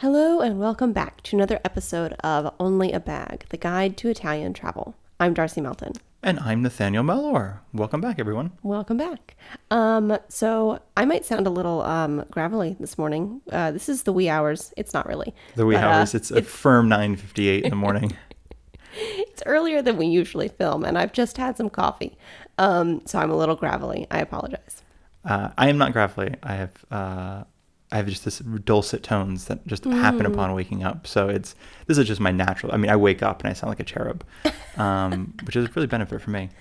Hello and welcome back to another episode of Only a Bag, the guide to Italian travel. I'm Darcy Melton. And I'm Nathaniel Mellor. Welcome back, everyone. Welcome back. So I might sound a little gravelly this morning. This is the wee hours. It's not really. The wee hours. It's a firm 9:58 in the morning. It's earlier than we usually film, and I've just had some coffee. So I'm a little gravelly. I apologize. I am not gravelly. I have just this dulcet tones that just happen upon waking up. So this is just my natural. I mean, I wake up and I sound like a cherub, which is really benefit for me.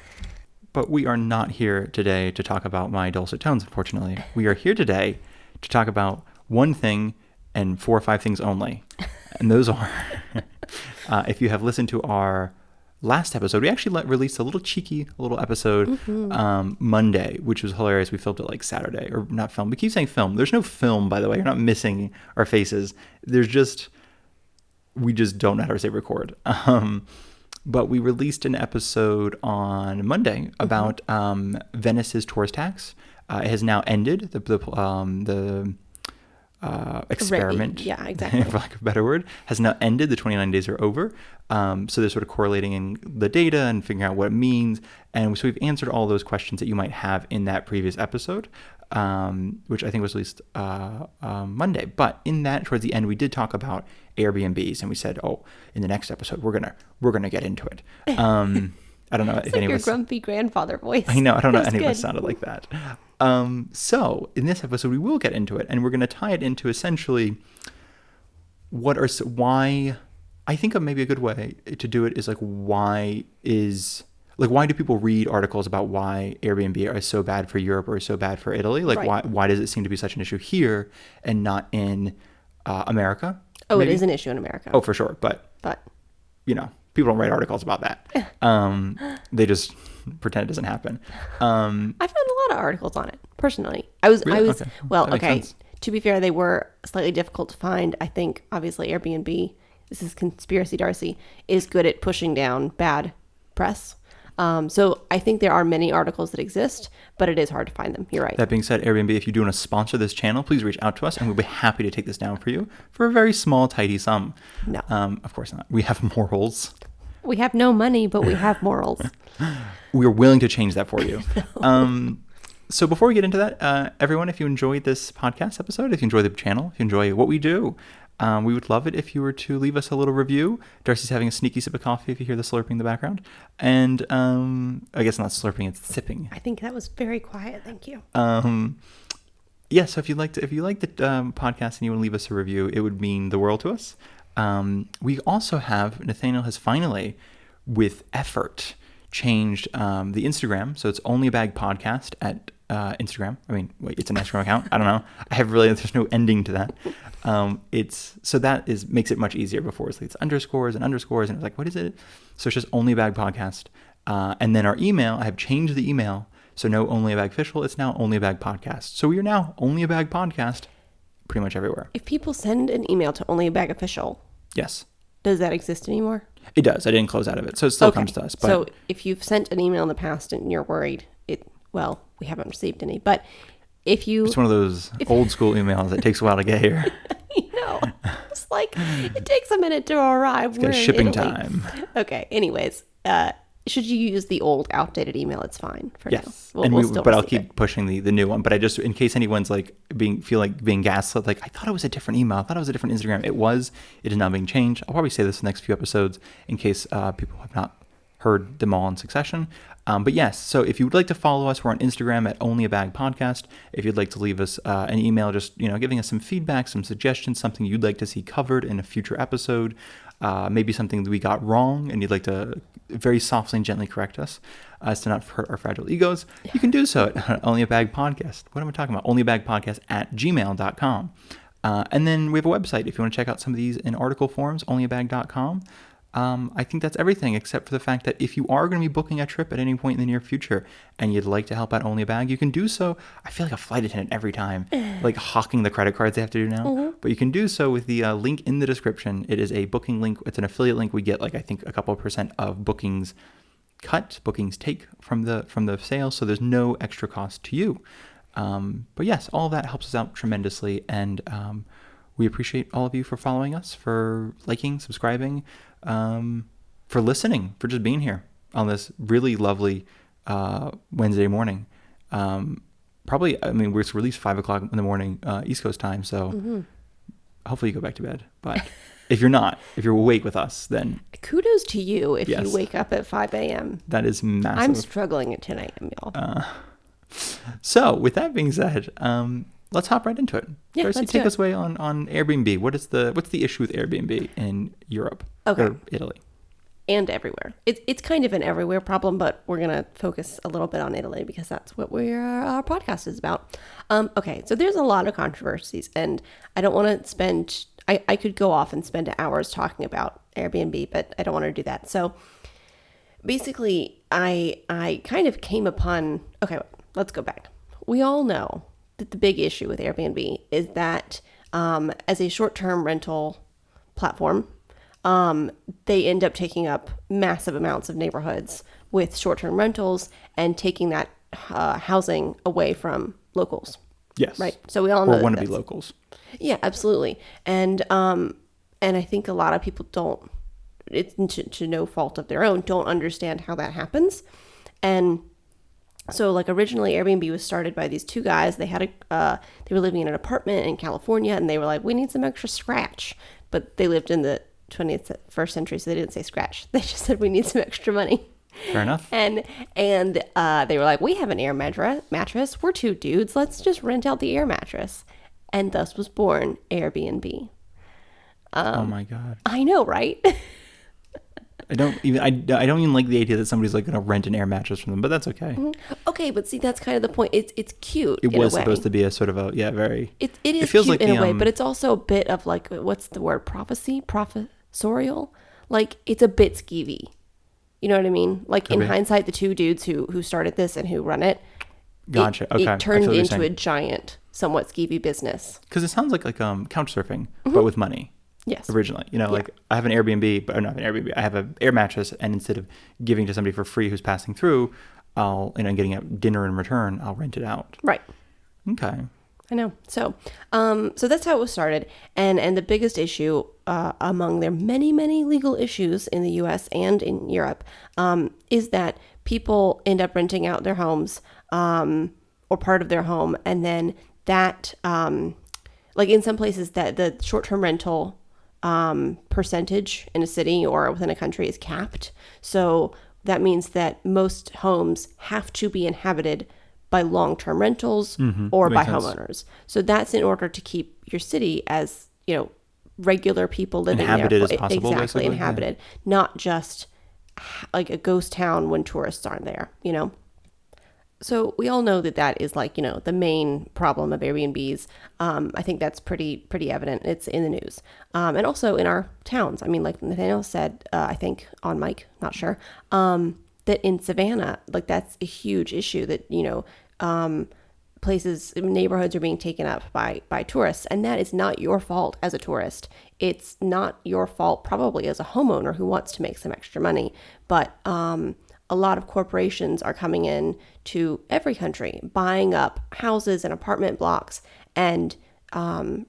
But we are not here today to talk about my dulcet tones, unfortunately. We are here today to talk about one thing and 4 or 5 things only. And those are, if you have listened to our last episode, we actually released a little episode Monday, which was hilarious. We filmed it like Saturday, or not film. We keep saying film. There's no film, by the way. You're not missing our faces. We just don't know how to say record. But we released an episode on Monday about Venice's tourist tax. It has now ended. The experiment, yeah, exactly. for lack of a better word, has now ended. The 29 days are over. So they're sort of correlating in the data and figuring out what it means. And so we've answered all those questions that you might have in that previous episode, which I think was released Monday. But in that, towards the end, we did talk about Airbnbs, and we said, in the next episode, we're gonna get into it. I don't know if any of us. Your grumpy grandfather voice. I know. I don't know any of us sounded like that. So in this episode, we will get into it, and we're going to tie it into essentially why. I think maybe a good way to do it is why do people read articles about why Airbnb is so bad for Europe or so bad for Italy? Right. Why does it seem to be such an issue here and not in America? Oh, maybe? It is an issue in America. Oh, for sure, but people don't write articles about that. They just pretend it doesn't happen. I found a lot of articles on it personally. I was Okay. Well, That makes okay. sense. To be fair, they were slightly difficult to find. I think obviously Airbnb, this is Conspiracy Darcy, is good at pushing down bad press. So I think there are many articles that exist, but it is hard to find them. You're right. That being said, Airbnb, if you do want to sponsor this channel, please reach out to us, and we'll be happy to take this down for you for a very small, tidy sum. No. Of course not. We have morals. We have no money, but we have morals. We're willing to change that for you. So before we get into that, everyone, if you enjoyed this podcast episode, if you enjoy the channel, if you enjoy what we do, we would love it if you were to leave us a little review. Darcy's having a sneaky sip of coffee if you hear the slurping in the background. And I guess not slurping, it's sipping. I think that was very quiet. Thank you. Yeah, so if you like the podcast and you want to leave us a review, it would mean the world to us. We also have, Nathaniel has finally, with effort, changed the Instagram. So it's Only a Bag Podcast at Instagram. I mean, wait, it's an Instagram account. I don't know. There's no ending to that. Makes it much easier. Before it's underscores, and it was like, what is it? So it's just Only a Bag Podcast. And then our email, I have changed the email. So no Only a Bag Official, it's now Only a Bag Podcast. So we are now Only a Bag Podcast pretty much everywhere. If people send an email to Only a Bag Official, Yes. does that exist anymore? It does. I didn't close out of it. So it still comes to us. But So if you've sent an email in the past and you're worried, we haven't received any. But if you... it's one of those old school emails that takes a while to get here. It's like, it takes a minute to arrive. It's got a shipping time. Okay. Anyways, should you use the old outdated email, it's fine for Yes. now. And we'll still but I'll receive keep pushing the new one. But I just, in case anyone's feel like being gaslit, I thought it was a different email. I thought it was a different Instagram. It was. It is now being changed. I'll probably say this in the next few episodes in case people have not heard them all in succession. But yes, so if you would like to follow us, we're on Instagram at Only a Bag Podcast. If you'd like to leave us an email, just giving us some feedback, some suggestions, something you'd like to see covered in a future episode, maybe something that we got wrong and you'd like to very softly and gently correct us as to not hurt our fragile egos, you can do so at Only a Bag Podcast. What am I talking about? Only a Bag Podcast at gmail.com. And then we have a website if you want to check out some of these in article forms, onlyabag.com. I think that's everything except for the fact that if you are going to be booking a trip at any point in the near future and you'd like to help out Only a Bag, you can do so. I feel like a flight attendant every time, hawking the credit cards they have to do now. Mm-hmm. But you can do so with the link in the description. It is a booking link. It's an affiliate link. We get I think a couple % of bookings take from the sale. So there's no extra cost to you. But yes, all of that helps us out tremendously. And we appreciate all of you for following us, for liking, subscribing, for listening, for just being here on this really lovely Wednesday morning. Probably, I mean, we're released 5 o'clock in the morning, East Coast time. So hopefully you go back to bed. But if you're not, if you're awake with us, then kudos to you if you wake up at 5 a.m. That is massive. I'm struggling at 10 a.m., y'all. So with that being said, let's hop right into it. Yeah, Darcy, let's take do us away on Airbnb. What's the issue with Airbnb in Europe or Italy? And everywhere. It's kind of an everywhere problem, but we're going to focus a little bit on Italy because that's what our podcast is about. Okay, so there's a lot of controversies, and I don't want to spend... I could go off and spend hours talking about Airbnb, but I don't want to do that. So basically, I kind of came upon... Okay, let's go back. We all know that the big issue with Airbnb is that as a short-term rental platform, they end up taking up massive amounts of neighborhoods with short-term rentals and taking that housing away from locals. Yes. Right. So we all know or want to be locals. Yeah, absolutely. And I think a lot of people don't, it's to no fault of their own, don't understand how that happens. And so like originally Airbnb was started by these two guys. They had they were living in an apartment in California, and they were like, we need some extra scratch. But they lived in the 21st century, so they didn't say scratch. They just said we need some extra money. Fair enough. And they were like, we have an air mattress. We're two dudes. Let's just rent out the air mattress. And thus was born Airbnb. Oh my God. I know, right? I don't even like the idea that somebody's like going to rent an air mattress from them, but that's okay. Mm-hmm. Okay, but see, that's kind of the point. It's cute. It was supposed to be a sort of a very. It is feels cute like in a way, but it's also a bit of like, what's the word? Professorial. Like it's a bit skeevy. You know what I mean? Like in hindsight, the two dudes who started this and who run it, gotcha. Okay, it turned into a giant, somewhat skeevy business. Because it sounds like couch surfing, but with money. Yes. Originally, like I have an Airbnb, but not an Airbnb. I have an air mattress, and instead of giving to somebody for free who's passing through, getting a dinner in return, I'll rent it out. Right. Okay. I know. So that's how it was started. And the biggest issue among their many, many legal issues in the U.S. and in Europe is that people end up renting out their homes or part of their home. And then that, like in some places, that the short-term rental percentage in a city or within a country is capped. So that means that most homes have to be inhabited by long-term rentals or by homeowners. So that's in order to keep your city as, regular people living inhabited there. As possible, exactly, basically. Inhabited. Yeah. Not just like a ghost town when tourists aren't there, So we all know that is like, the main problem of Airbnbs. I think that's pretty evident. It's in the news. And also in our towns. I mean, like Nathaniel said, I think on mic, not sure, that in Savannah, like that's a huge issue that, neighborhoods are being taken up by tourists. And that is not your fault as a tourist. It's not your fault probably as a homeowner who wants to make some extra money. But a lot of corporations are coming in to every country, buying up houses and apartment blocks and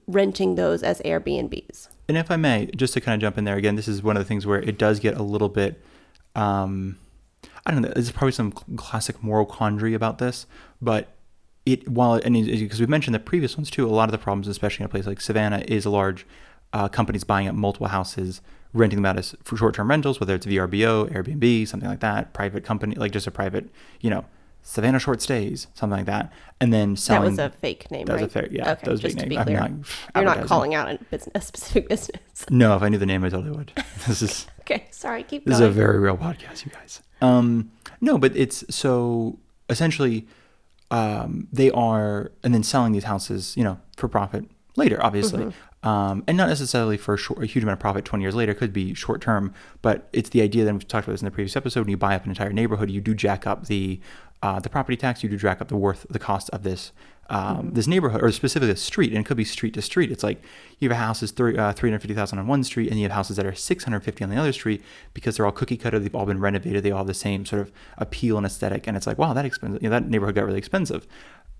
renting those as Airbnbs. And if I may, just to kind of jump in there again, this is one of the things where it does get a little bit, I don't know, there's probably some classic moral quandary about this, but because we've mentioned the previous ones too, a lot of the problems, especially in a place like Savannah, is a large companies buying up multiple houses, renting them out as for short-term rentals, whether it's VRBO, Airbnb, something like that, private company, like just a private, Savannah Short Stays, something like that, and then selling. That was a fake name, that right? Was a fake, yeah. Okay, that was just a to fake be name. clear. You're not calling out a specific business. No, if I knew the name, I totally would. This is okay. Sorry, keep this going. This is a very real podcast, you guys. No, but it's so essentially, they are, and then selling these houses, for profit later, obviously. And not necessarily for a huge amount of profit 20 years later. It could be short term, but it's the idea that we've talked about this in the previous episode. When you buy up an entire neighborhood, you do jack up the property tax, you do jack up the cost of this this neighborhood, or specifically a street, and it could be street to street. It's like you have a house is $350,000 on one street, and you have houses that are $650 on the other street because they're all cookie cutter. They've all been renovated. They all have the same sort of appeal and aesthetic, and it's like, wow, that expensive. That neighborhood got really expensive.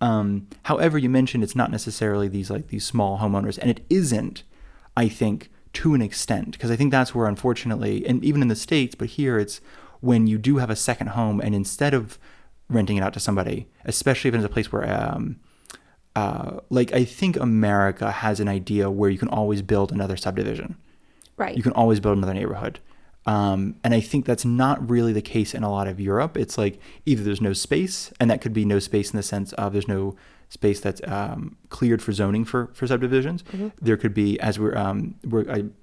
However, you mentioned it's not necessarily these small homeowners, and it isn't, I think, to an extent, because I think that's where, unfortunately, and even in the States, but here it's when you do have a second home, and instead of renting it out to somebody, especially if it's a place where, I think America has an idea where you can always build another subdivision. Right. You can always build another neighborhood. And I think that's not really the case in a lot of Europe. It's like either there's no space, and that could be no space in the sense of there's no space that's cleared for zoning for subdivisions. Mm-hmm. There could be, as we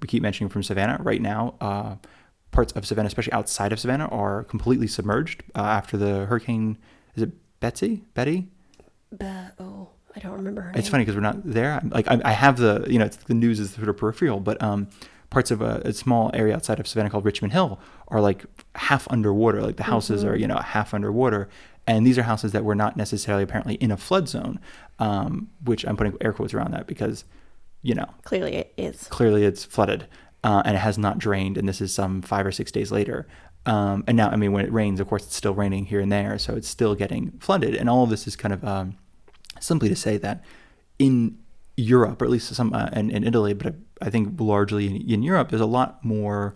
keep mentioning from Savannah right now, parts of Savannah, especially outside of Savannah, are completely submerged after the hurricane. Is it Betty? I don't remember her name. It's funny because we're not there. I have the, it's the news is sort of peripheral, but parts of a small area outside of Savannah called Richmond Hill are like half underwater. Like the houses are, half underwater. And these are houses that were not necessarily apparently in a flood zone, which I'm putting air quotes around that because, Clearly it is. Clearly it's flooded and it has not drained. And this is some 5 or 6 days later. And now, when it rains, of course, it's still raining here and there. So it's still getting flooded. And all of this is kind of simply to say that in Europe, or at least some in Italy, but I think largely in Europe, there's a lot more.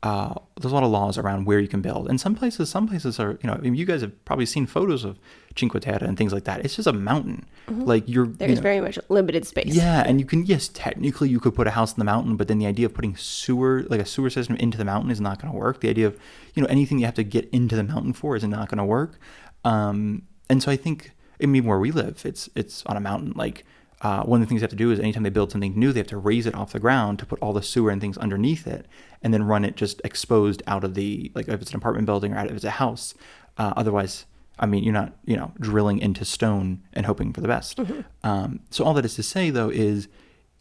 There's a lot of laws around where you can build, and some places are. You guys have probably seen photos of Cinque Terre and things like that. It's just a mountain. Mm-hmm. There's very much limited space. Yeah, and you can technically you could put a house in the mountain, but then the idea of putting a sewer system into the mountain is not going to work. The idea of anything you have to get into the mountain for is not going to work. And so I think where we live, it's on a mountain. One of the things they have to do is anytime they build something new, they have to raise it off the ground to put all the sewer and things underneath it, and then run it just exposed out of the, if it's an apartment building or if it's a house. Otherwise, you're not, drilling into stone and hoping for the best. Mm-hmm. So all that is to say, though, is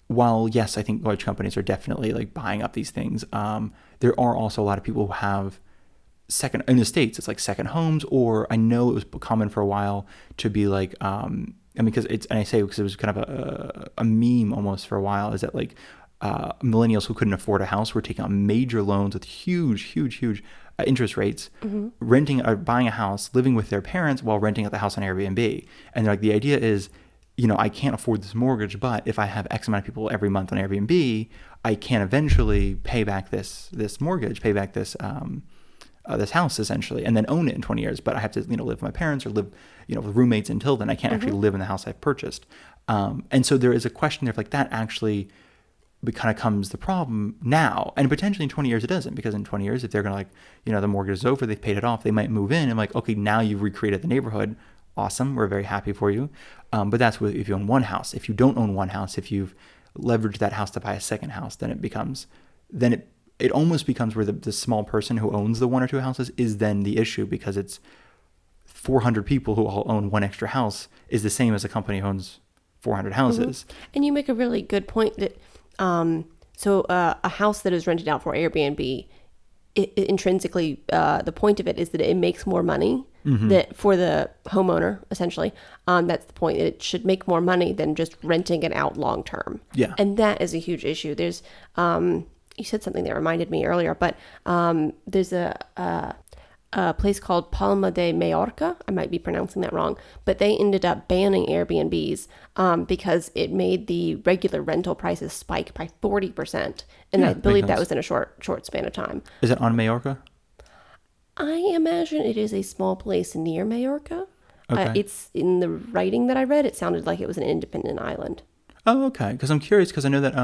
while, yes, I think large companies are definitely buying up these things, there are also a lot of people who have in the States, it's second homes, or I know it was common for a while to be because it was kind of a meme almost for a while, is that millennials who couldn't afford a house were taking on major loans with huge interest rates, mm-hmm. renting or buying a house, living with their parents while renting out the house on Airbnb. And the idea is, I can't afford this mortgage, but if I have X amount of people every month on Airbnb, I can eventually pay back this mortgage, pay back this house essentially, and then own it in 20 years. But I have to, live with my parents or live, with roommates until then. I can't mm-hmm. actually live in the house I've purchased. And so there is a question there of that actually becomes the problem now. And potentially in 20 years it doesn't, because in 20 years, if they're going to the mortgage is over, they've paid it off, they might move in and okay, now you've recreated the neighborhood. Awesome. We're very happy for you. But that's if you own one house. If you don't own one house, if you've leveraged that house to buy a second house, then it almost becomes where the small person who owns the one or two houses is then the issue, because it's 400 people who all own one extra house is the same as a company who owns 400 houses. Mm-hmm. And you make a really good point that a house that is rented out for Airbnb, it intrinsically, the point of it is that it makes more money mm-hmm. that for the homeowner, essentially. That's the point. It should make more money than just renting it out long term. Yeah. And that is a huge issue. There's you said something that reminded me earlier, but there's a place called Palma de Mallorca. I might be pronouncing that wrong, but they ended up banning Airbnbs because it made the regular rental prices spike by 40%. And I believe that was in a short span of time. Is it on Mallorca? I imagine it is a small place near Mallorca. Okay. It's in the writing that I read, it sounded like it was an independent island. Oh, okay. Because I'm curious, because I know that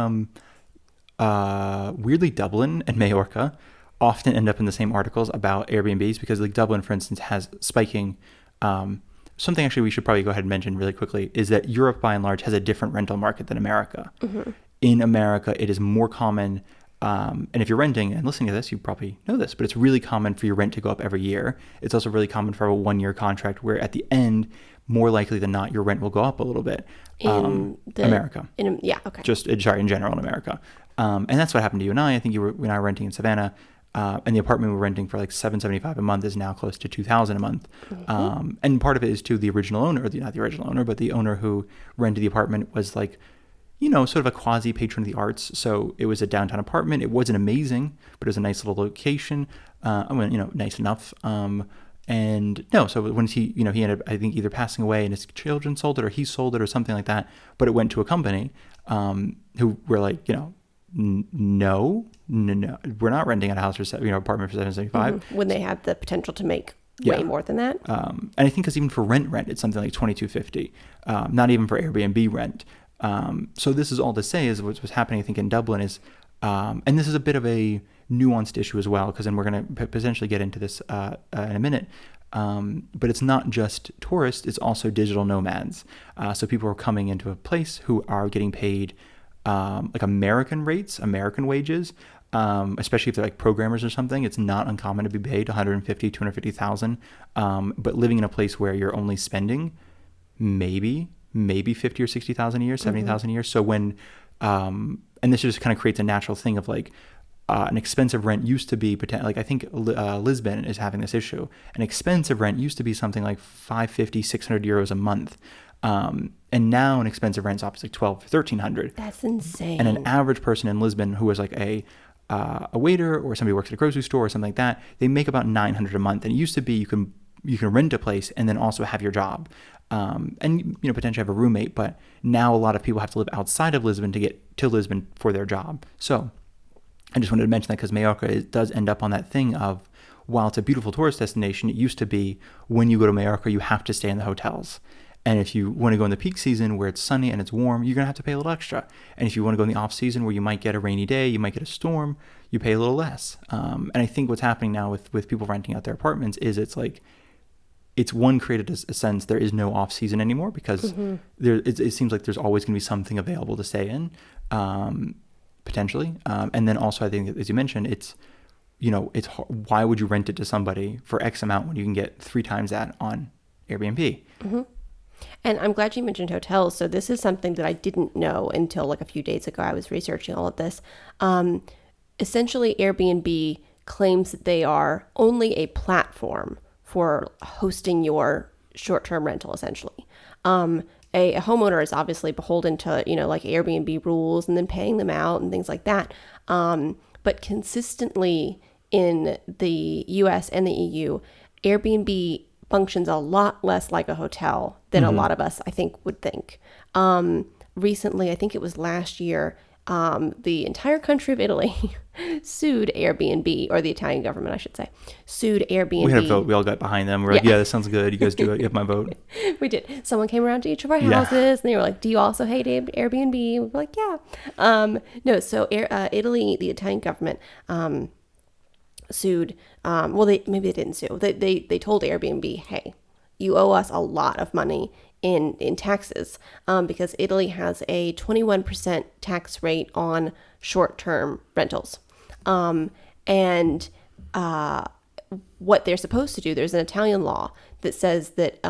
weirdly Dublin and Mallorca often end up in the same articles about Airbnbs, because Dublin, for instance, has spiking. Something actually we should probably go ahead and mention really quickly is that Europe by and large has a different rental market than America. Mm-hmm. In America, it is more common, and if you're renting and listening to this, you probably know this, but it's really common for your rent to go up every year. It's also really common for a 1-year contract where at the end, more likely than not, your rent will go up a little bit. America. In general in America. And that's what happened to you and I. I think you and I were renting in Savannah, and the apartment we were renting for $775 a month is now close to $2,000 a month. Mm-hmm. And part of it is to the original owner, not the original owner, but the owner who rented the apartment was sort of a quasi patron of the arts. So it was a downtown apartment. It wasn't amazing, but it was a nice little location. Nice enough. And no, so when he ended up, I think, either passing away and his children sold it or he sold it or something like that, but it went to a company who were like, no, we're not renting out a house for, apartment for $775. When they have the potential to make Yeah. way more than that. And I think because even for rent, it's something like $22.50, not even for Airbnb rent. So this is all to say is what's happening, I think, in Dublin is, and this is a bit of a nuanced issue as well, because then we're going to potentially get into this in a minute. But it's not just tourists, it's also digital nomads. So people are coming into a place who are getting paid like American rates, American wages, especially if they're like programmers or something. It's not uncommon to be paid 150, 250,000, but living in a place where you're only spending maybe 50 or 60,000 a year, 70,000 a year. So when, and this just kind of creates a natural thing of like, an expensive rent used to be, like I think Lisbon is having this issue. An expensive rent used to be something like 550, 600 euros a month. And now an expensive rent's obviously 12, 1300. That's insane. And an average person in Lisbon who is like a waiter or somebody who works at a grocery store or something like that, they make about 900 a month. And it used to be you can rent a place and then also have your job, and potentially have a roommate. But now a lot of people have to live outside of Lisbon to get to Lisbon for their job. So I just wanted to mention that because Mallorca does end up on that thing of, while it's a beautiful tourist destination, it used to be when you go to Mallorca, you have to stay in the hotels. And if you want to go in the peak season where it's sunny and it's warm, you're going to have to pay a little extra. And if you want to go in the off season where you might get a rainy day, you might get a storm, you pay a little less. And I think what's happening now with people renting out their apartments is it's like, it's created a sense there is no off season anymore because it seems like there's always going to be something available to stay in, potentially. And then also I think, as you mentioned, it's why would you rent it to somebody for X amount when you can get 3 times that on Airbnb? Mm-hmm. And I'm glad you mentioned hotels. So this is something that I didn't know until like a few days ago. I was researching all of this. Essentially, Airbnb claims that they are only a platform for hosting your short-term rental, essentially. A homeowner is obviously beholden to, like Airbnb rules and then paying them out and things like that. But consistently in the US and the EU, Airbnb functions a lot less like a hotel than a lot of us, I think, would think. Recently, I think it was last year, the entire country of Italy sued Airbnb, or the Italian government, I should say, sued Airbnb. We had a vote. We all got behind them. We're like, yeah, this sounds good. You guys do it. You have my vote. We did. Someone came around to each of our houses and they were like, do you also hate Airbnb? We were like, yeah. No, so Italy, the Italian government, sued. Maybe they didn't sue. They told Airbnb, hey, you owe us a lot of money in taxes, because Italy has a 21% tax rate on short-term rentals. And what they're supposed to do, there's an Italian law that says that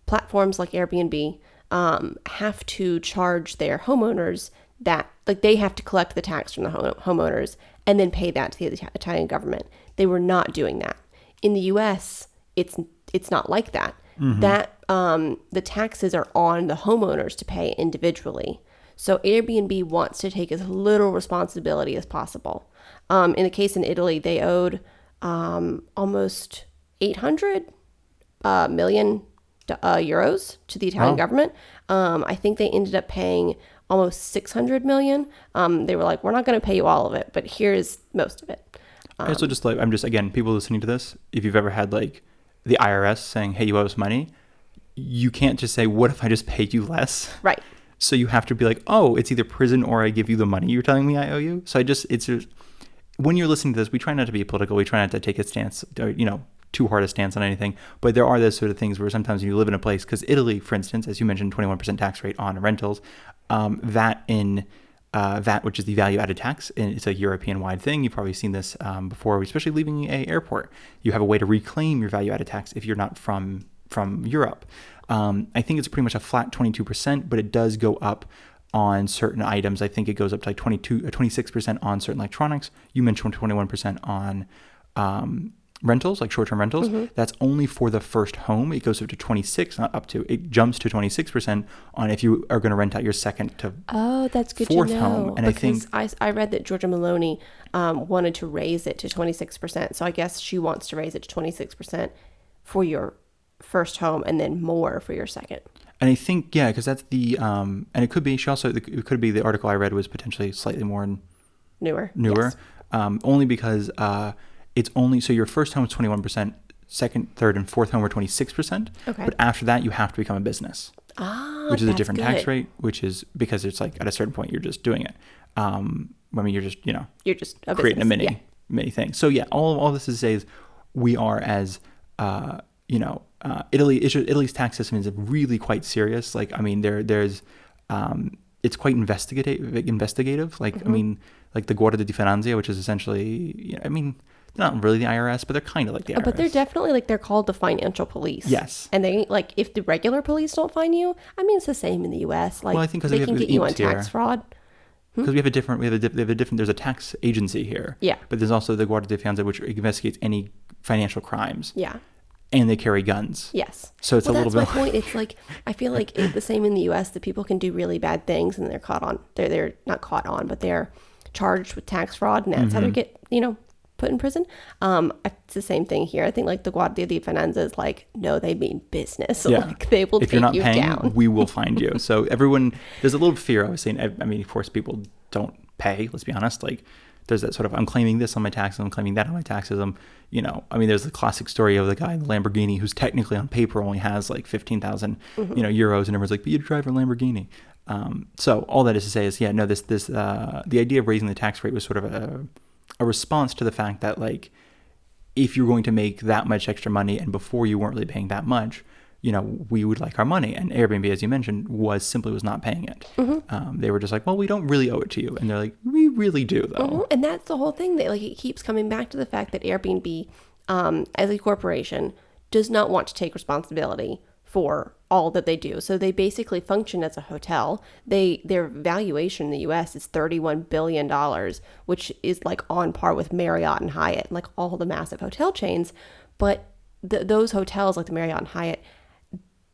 platforms like Airbnb have to charge their homeowners that, like, they have to collect the tax from the homeowners and then pay that to the Italian government. They were not doing that. In the US, it's not like that. That the taxes are on the homeowners to pay individually. So Airbnb wants to take as little responsibility as possible. In the case in Italy, they owed almost 800 million euros to the Italian government. I think they ended up paying almost 600 million. They were like, we're not going to pay you all of it, but here's most of it. Also, again, people listening to this, if you've ever had like the IRS saying, hey, you owe us money, you can't just say, what if I just paid you less? Right. So you have to be like, oh, it's either prison or I give you the money you're telling me I owe you. So when you're listening to this, we try not to be political. We try not to take a stance, too hard a stance on anything. But there are those sort of things where sometimes when you live in a place, because Italy, for instance, as you mentioned, 21% tax rate on rentals, VAT, which is the value-added tax, and it's a European-wide thing. You've probably seen this before, especially leaving an airport. You have a way to reclaim your value-added tax if you're not from Europe. I think it's pretty much a flat 22%, but it does go up on certain items. I think it goes up to like 26% on certain electronics. You mentioned 21% on rentals, like short-term rentals. That's only for the first home. It goes up to 26, not up to. It jumps to 26% on if you are going to rent out your second to that's good fourth to know, home. And because I think I read that Georgia wanted to raise it to 26%. So I guess she wants to raise it to 26% for your first home and then more for your second. And I think, yeah, because that's the, and it could be, it could be the article I read was potentially slightly more Newer. newer, Yes. only because it's only, so your first home is 21%, second, third, and fourth home are 26%. Okay. But after that, you have to become a business, which is a that's different tax good. rate, which is because it's like at a certain point, you're just doing it. I mean, you're just, You're just a creating business. a mini thing. So yeah, all this is to say is we are as, Italy's tax system is really quite serious. Like, I mean, there's, it's quite investigative. Like, I mean, like the Guardia di Finanza, which is essentially, I mean, they're not really the IRS, but they're kind of like the IRS. But they're definitely like, they're called the financial police. Yes. And they like, if the regular police don't find you, I mean, it's the same in the US. Like, Well, I think 'cause they we can have get you on EAPs here. tax fraud. Because we have a different, there's a tax agency here. Yeah. But there's also the Guardia di Finanza, which investigates any financial crimes. Yeah. And they carry guns. Yes. So it's a little that's bit my point. It's like, I feel like it's the same in the US that people can do really bad things and they're caught on, they're not caught on, but they're charged with tax fraud and that's how they get, put in prison. It's the same thing here. I think like the Guardia di Finanza is like, no, they mean business. Yeah. Like they will if you're take not you paying, down. we will find you. So everyone, there's a little fear, obviously. I mean, of course, people don't pay. Let's be honest. Like, there's that sort of, I'm claiming this on my taxes, I'm claiming that on my taxes. I mean, there's the classic story of the guy in the Lamborghini who's technically on paper only has like 15,000, euros, and everyone's like, but you drive a Lamborghini. So all that is to say is, yeah, no, the idea of raising the tax rate was sort of a response to the fact that, like, if you're going to make that much extra money and before you weren't really paying that much, we would like our money. And Airbnb, as you mentioned, was not paying it. They were just like, well, we don't really owe it to you. And they're like, we really do, though. And that's the whole thing. That like it keeps coming back to the fact that Airbnb, as a corporation, does not want to take responsibility for all that they do. So they basically function as a hotel. Their valuation in the US is $31 billion, which is like on par with Marriott and Hyatt and like all the massive hotel chains. But those hotels like the Marriott and Hyatt,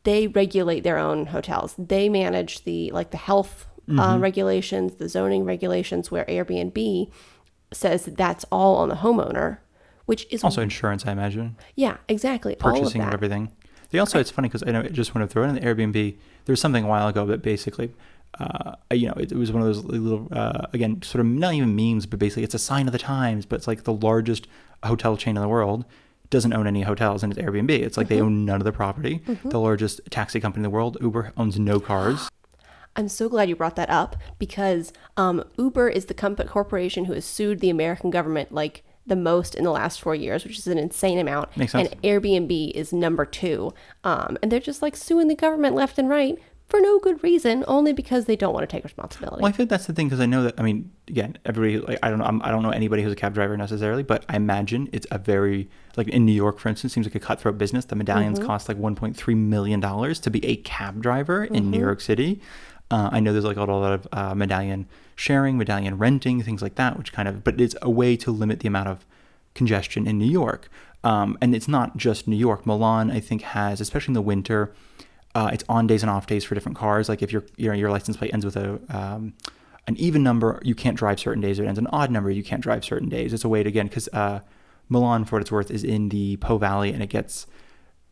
they regulate their own hotels. They manage the health regulations, the zoning regulations, where Airbnb says that's all on the homeowner, which is Also insurance, I imagine. Yeah, exactly. Purchasing all of of that. everything. They also, it's funny because I know I just want to throw in the Airbnb. There was something a while ago that basically, it was one of those little, again, sort of not even memes, but basically it's a sign of the times, but it's like the largest hotel chain in the world doesn't own any hotels and it's Airbnb. It's like they own none of the property. The largest taxi company in the world, Uber, owns no cars. I'm so glad you brought that up because Uber is the corporation who has sued the American government like the most in the last 4 years, which is an insane amount. Makes sense. And Airbnb is number 2. And they're just like suing the government left and right for no good reason, only because they don't want to take responsibility. Well, I think that's the thing because I know that, I mean, again, everybody, like, I don't know anybody who's a cab driver necessarily, but I imagine it's a very, like in New York, for instance, seems like a cutthroat business. The medallions cost like $1.3 million to be a cab driver in New York City. I know there's like a lot of medallion sharing, medallion renting, things like that, which kind of, but it's a way to limit the amount of congestion in New York. And it's not just New York. Milan, I think, has, especially in the winter, it's on days and off days for different cars. Like if your license plate ends with an even number, you can't drive certain days. If it ends an odd number, you can't drive certain days. It's a way to, again, because Milan, for what it's worth, is in the Po Valley, and it's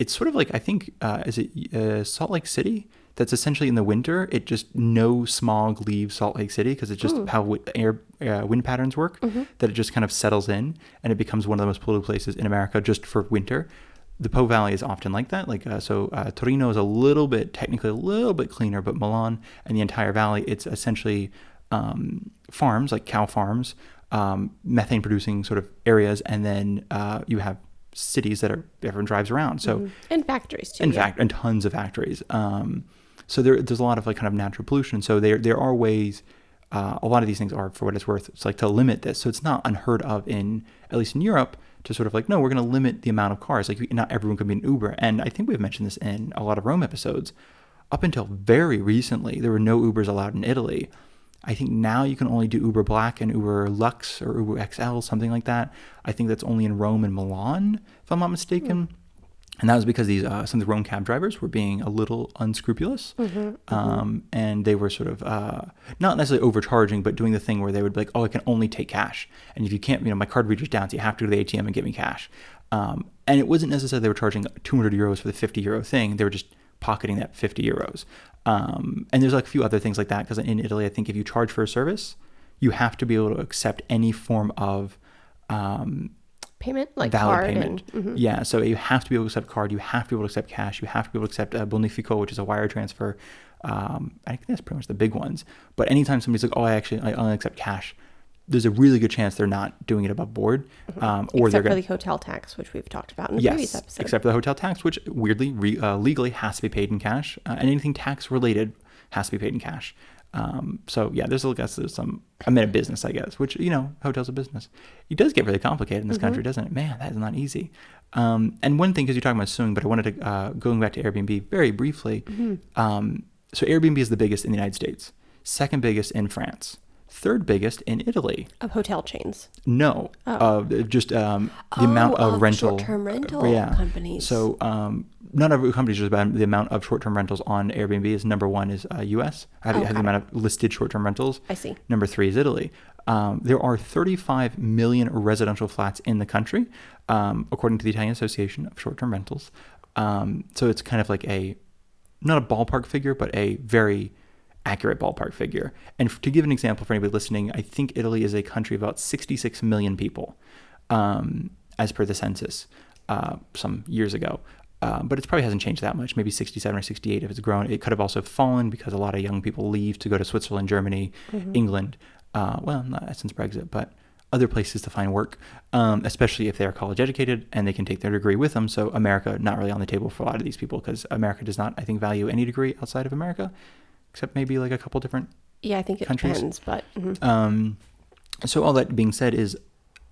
sort of like, I think, is it Salt Lake City? That's essentially in the winter, it just no smog leaves Salt Lake City because it's just how wind patterns work, that it just kind of settles in and it becomes one of the most polluted places in America just for winter. The Po Valley is often like that. Torino is technically a little bit cleaner, but Milan and the entire valley, it's essentially farms, like cow farms, methane producing sort of areas, and then you have cities that everyone drives around. So and factories too. And tons of factories. So there's a lot of like kind of natural pollution. So there are ways. A lot of these things are, for what it's worth, it's like to limit this. So it's not unheard of at least in Europe, to sort of like, no, we're going to limit the amount of cars. Like not everyone can be an Uber. And I think we've mentioned this in a lot of Rome episodes. Up until very recently, there were no Ubers allowed in Italy. I think now you can only do Uber Black and Uber Lux or Uber XL, something like that. I think that's only in Rome and Milan, if I'm not mistaken. And that was because some of the Rome cab drivers were being a little unscrupulous. And they were sort of not necessarily overcharging, but doing the thing where they would be like, oh, I can only take cash. And if you can't, my card reader's down, so you have to go to the ATM and get me cash. And it wasn't necessarily they were charging 200 euros for the 50 euro thing. They were just pocketing that 50 euros. And there's like a few other things like that, because in Italy, I think if you charge for a service, you have to be able to accept any form of payment, like valid card payment. and Yeah, so you have to be able to accept card, you have to be able to accept cash, you have to be able to accept bonifico, which is a wire transfer. I think that's pretty much the big ones. But anytime somebody's like, I only accept cash, there's a really good chance they're not doing it above board. Or except they're for going the hotel tax, which we've talked about in the previous episode. except for the hotel tax, which weirdly legally has to be paid in cash, and anything tax related has to be paid in cash. So yeah, there's some, I'm in a business, I guess, which, hotel's a business. It does get really complicated in this country, doesn't it? Man, that is not easy. And one thing, because you're talking about suing, but I wanted to, going back to Airbnb very briefly. So Airbnb is the biggest in the United States, second biggest in France, third biggest in Italy. Of hotel chains. No, just the amount of rental, short-term rental companies. So not every company is just about the amount of short-term rentals on Airbnb. Is number one is U.S. I have the amount of listed short-term rentals. I see. Number three is Italy. There are 35 million residential flats in the country, according to the Italian Association of Short-Term Rentals. So it's kind of like not a ballpark figure, but a very accurate ballpark figure. And to give an example for anybody listening, I think Italy is a country of about 66 million people, as per the census some years ago. But it probably hasn't changed that much, maybe 67 or 68 if it's grown. It could have also fallen because a lot of young people leave to go to Switzerland, Germany, England, not since Brexit, but other places to find work, especially if they're college educated and they can take their degree with them. So America, not really on the table for a lot of these people, because America does not, I think, value any degree outside of America, except maybe like a couple different I think it countries. depends, but so all that being said is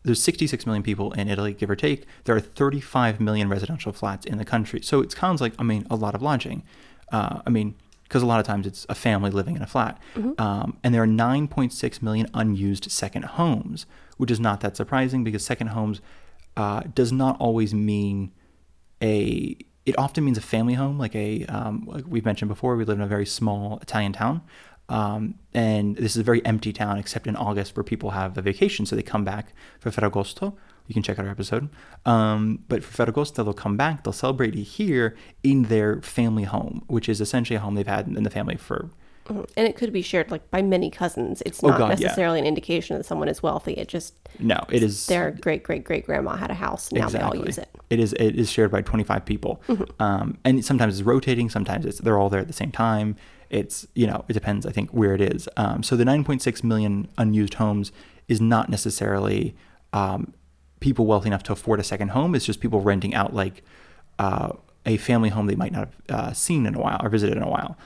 there's 66 million people in Italy, give or take. There are 35 million residential flats in the country. So it sounds like, a lot of lodging. Because a lot of times it's a family living in a flat. And there are 9.6 million unused second homes, which is not that surprising, because second homes does not always mean it often means a family home, like like we've mentioned before, we live in a very small Italian town. And this is a very empty town, except in August, where people have a vacation. So they come back for Ferragosto. You can check out our episode. But for Ferragosto, they'll come back. They'll celebrate it here in their family home, which is essentially a home they've had in the family for. And it could be shared by many cousins. It's not necessarily an indication that someone is wealthy. It is their great great great grandma had a house. And now they all use it. It is shared by 25 people, and sometimes it's rotating. Sometimes they're all there at the same time. It's it depends, I think, where it is. So the 9.6 million unused homes is not necessarily people wealthy enough to afford a second home. It's just people renting out a family home they might not have seen in a while or visited in a while.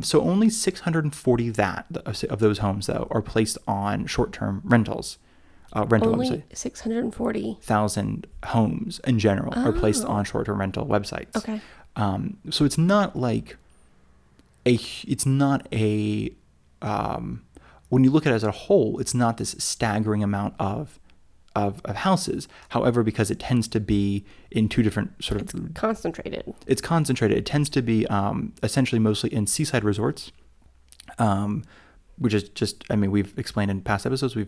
So only 640 of those homes, though, are placed on short-term rentals. Rental only website. 640,000 homes in general are placed on short-term rental websites. Okay. So it's not like when you look at it as a whole, it's not this staggering amount of houses. However, because it tends to be in two different It's concentrated. It tends to be essentially mostly in seaside resorts, which is just, we've explained in past episodes, we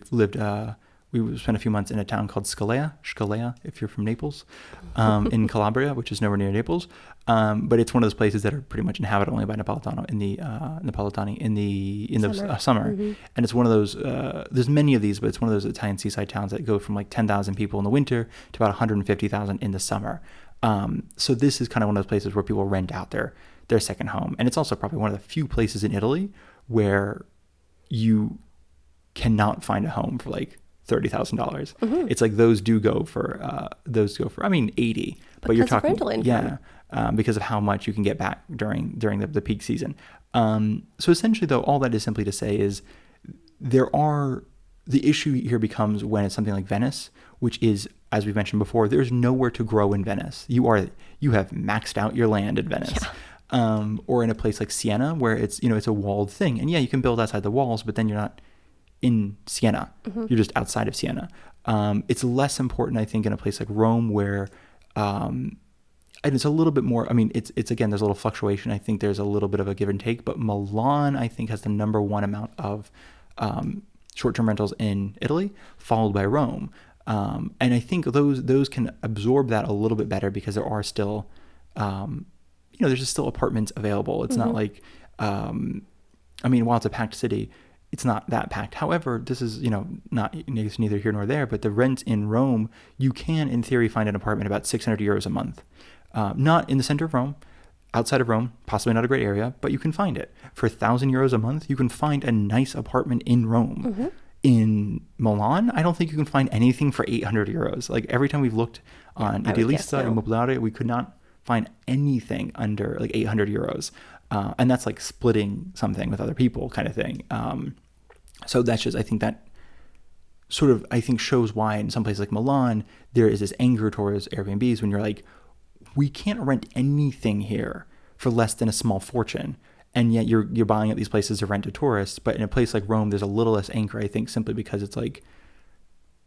spent a few months in a town called Scalea, if you're from Naples, in Calabria, which is nowhere near Naples. But it's one of those places that are pretty much inhabited only by Napolitani in the summer. And it's one of those, there's many of these, but it's one of those Italian seaside towns that go from 10,000 people in the winter to about 150,000 in the summer. So this is kind of one of those places where people rent out their second home. And it's also probably one of the few places in Italy where you cannot find a home for $30,000. It's those go for 80, but you're talking rental income. because of how much you can get back during the peak season. So essentially, though, all that is simply to say is the issue here becomes when it's something like Venice, which is, as we've mentioned before, there's nowhere to grow in Venice. You have maxed out your land in Venice. Or in a place like Siena, where it's a walled thing, and you can build outside the walls, but then you're not in Siena. You're just outside of Siena. It's less important, I think, in a place like Rome, where and it's a little bit more, it's again, there's a little fluctuation. I think there's a little bit of a give and take, but Milan, I think, has the number one amount of short-term rentals in Italy, followed by Rome. And I think those can absorb that a little bit better because there are still, there's just still apartments available. It's not like, while it's a packed city, it's not that packed. However, this is, not it's neither here nor there, but the rent in Rome, you can, in theory, find an apartment about 600 euros a month. Not in the center of Rome, outside of Rome, possibly not a great area, but you can find it. For 1,000 euros a month, you can find a nice apartment in Rome. In Milan, I don't think you can find anything for 800 euros. Like every time we've looked on Idealista and Immobiliare, we could not find anything under like 800 euros. And that's like splitting something with other people kind of thing. So that's just, I think that sort of, shows why in some places like Milan, there is this anger towards Airbnbs when you're like, we can't rent anything here for less than a small fortune. And yet you're buying at these places to rent to tourists. But in a place like Rome, there's a little less anger, I think, simply because it's like,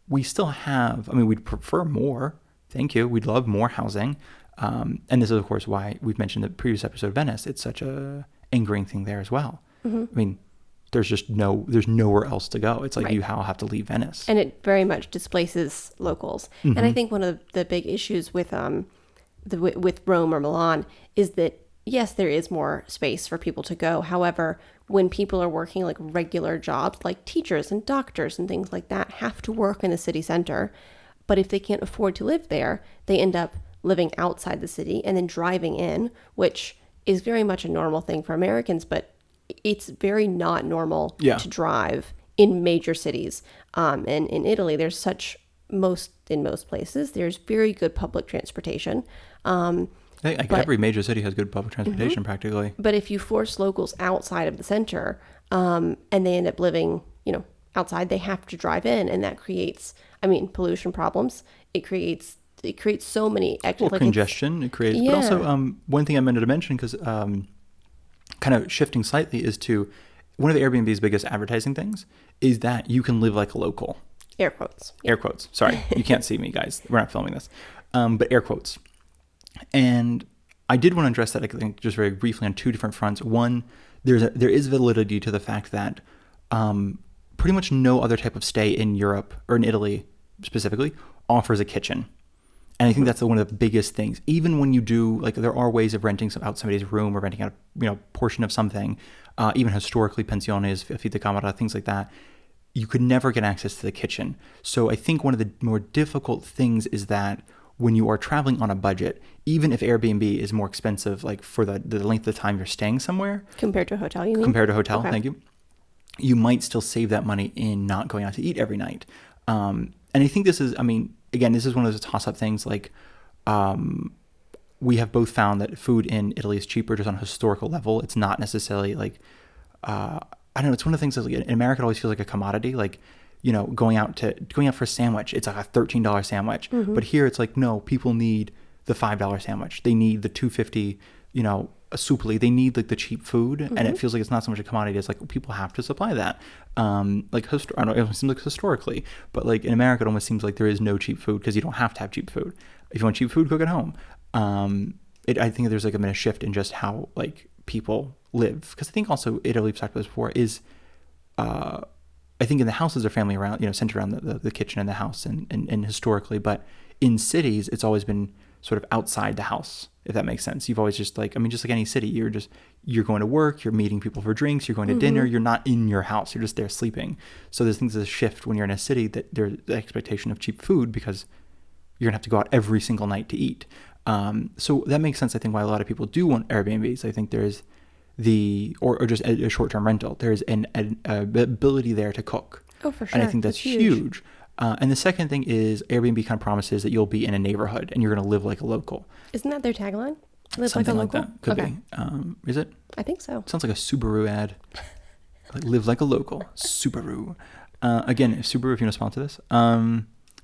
we still have, we'd prefer more. Thank you. We'd love more housing. And this is, of course, why we've mentioned the previous episode of Venice. It's such a angering thing there as well. There's nowhere else to go. It's like you have to leave Venice. And it very much displaces locals. And I think one of the big issues with with Rome or Milan is that, yes, there is more space for people to go. However, when people are working like regular jobs, like teachers and doctors and things like that, have to work in the city center. But if they can't afford to live there, they end up living outside the city and then driving in, which is very much a normal thing for Americans, but it's very not normal to drive in major cities. And in Italy, there's in most places, there's very good public transportation. Every major city has good public transportation practically. But if you force locals outside of the center, and they end up living, outside, they have to drive in, and that creates, pollution problems. It creates so many congestion. It creates, but also one thing I meant to mention, because kind of shifting slightly, is to one of the Airbnb's biggest advertising things is that you can live like a local. Air quotes. Air quotes. Sorry, you can't see me, guys. We're not filming this, but air quotes. And I did want to address that, I think, just very briefly on two different fronts. One, there is validity to the fact that pretty much no other type of stay in Europe, or in Italy specifically, offers a kitchen. And I think that's one of the biggest things. Even when you do, like, there are ways of renting out somebody's room or renting out a portion of something, even historically, pensiones, affitto camera, things like that, you could never get access to the kitchen. So I think one of the more difficult things is that when you are traveling on a budget, even if Airbnb is more expensive, like for the length of time you're staying somewhere. Compared to a hotel, you mean? Compared to a hotel, okay. Thank you. You might still save that money in not going out to eat every night. And I think this is, again, this is one of those toss-up things. Like, we have both found that food in Italy is cheaper just on a historical level. It's not necessarily like, I don't know, it's one of the things that, like, in America, it always feels like a commodity. Like, going out for a sandwich, it's like a $13 sandwich. But here it's like, no, people need the $5 sandwich. They need the $2.50, a soupli. They need like the cheap food, and it feels like it's not so much a commodity. It's like people have to supply that. I don't know, it seems like historically, but like in America, it almost seems like there is no cheap food because you don't have to have cheap food. If you want cheap food, cook at home. I think there's like been a shift in just how like people live, because I think also Italy, we've talked about this before, is I think in the houses are family around, centered around the kitchen and the house and historically, but in cities, it's always been sort of outside the house, if that makes sense. You've always just like any city, you're going to work, you're meeting people for drinks, you're going to dinner, you're not in your house, you're just there sleeping. So there's a shift when you're in a city that there's the expectation of cheap food because you're gonna have to go out every single night to eat. So that makes sense, I think, why a lot of people do want Airbnbs. I think there's or just a short-term rental. There's an ability there to cook. Oh, for sure. And I think that's huge. And the second thing is Airbnb kind of promises that you'll be in a neighborhood and you're going to live like a local. Isn't that their tagline? Live Something like a local? That. Could be. Is it? I think so. Sounds like a Subaru ad. Like, live like a local. Subaru. Again, Subaru, if you want to sponsor this.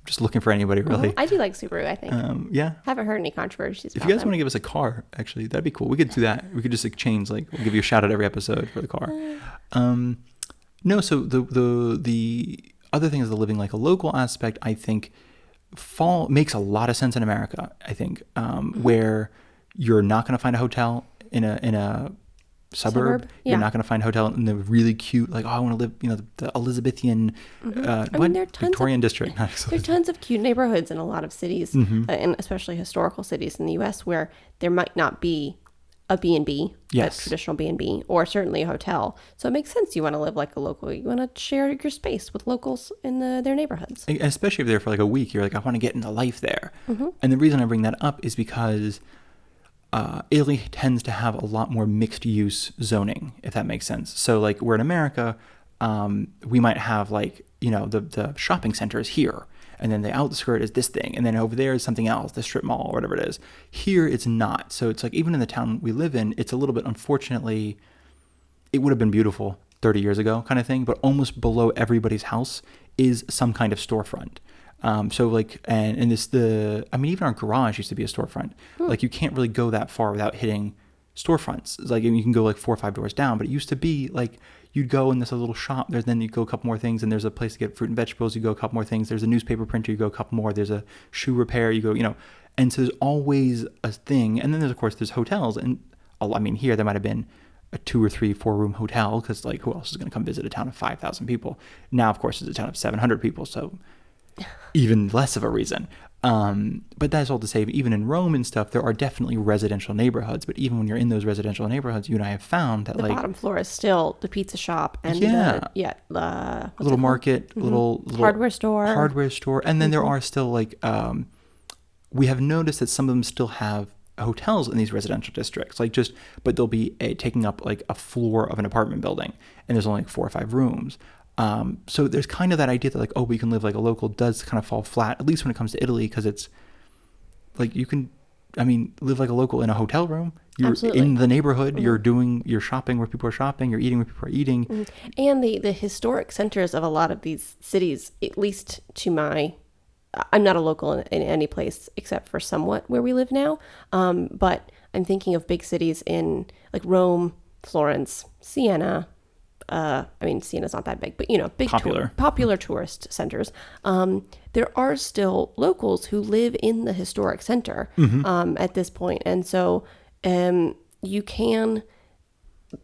Just looking for anybody, really. I do like Subaru, I think. Yeah. Haven't heard any controversies If you guys want to give us a car, actually, that'd be cool. We could do that. We could just exchange, like, we'll give you a shout out every episode for the car. No, so the other thing is the living like a local aspect, I think, makes a lot of sense in America, I think, where you're not going to find a hotel in a suburb. Yeah. You're not going to find a hotel in the really cute, like, oh, I want to live, the Elizabethan, I mean, there are tons Victorian of, district. Not there are tons of cute neighborhoods in a lot of cities, and especially historical cities in the U.S. where there might not be a B&B, Yes. a traditional B&B, or certainly a hotel. So it makes sense you want to live like a local. You want to share your space with locals in their neighborhoods. And especially if they're for like a week, you're like, I want to get into life there. And the reason I bring that up is because Italy tends to have a lot more mixed use zoning, if that makes sense. So like we're in America, we might have like, the shopping center is here, and then the outskirt is this thing, and then over there is something else, the strip mall or whatever it is. Here it's not. So it's like even in the town we live in, it's a little bit, unfortunately, it would have been beautiful 30 years ago kind of thing, but almost below everybody's house is some kind of storefront. So like, and even our garage used to be a storefront. Like you can't really go that far without hitting storefronts. It's like, you can go like 4 or 5 doors down, but it used to be like, you'd go in this little shop, then you go a couple more things, and there's a place to get fruit and vegetables, you go a couple more things, there's a newspaper printer, you go a couple more, there's a shoe repair, you go, and so there's always a thing. And then there's hotels, and I mean, here there might have been a 2 or 3, 4 room hotel, because like who else is going to come visit a town of 5,000 people? Now, of course, it's a town of 700 people, so even less of a reason. But that's all to say, even in Rome and stuff, there are definitely residential neighborhoods. But even when you're in those residential neighborhoods, you and I have found that the bottom floor is still the pizza shop and a little market, little hardware store. And then there are still like, we have noticed that some of them still have hotels in these residential districts, but they'll be taking up like a floor of an apartment building, and there's only like 4 or 5 rooms. So there's kind of that idea that like, oh, we can live like a local does kind of fall flat, at least when it comes to Italy, because it's like you can, live like a local in a hotel room. You're Absolutely. in the neighborhood. You're shopping where people are shopping. You're eating where people are eating. And the historic centers of a lot of these cities, at least I'm not a local in any place except for somewhat where we live now. But I'm thinking of big cities in like Rome, Florence, Siena. Siena's not that big, but big popular tourist centers. There are still locals who live in the historic center at this point, and so you can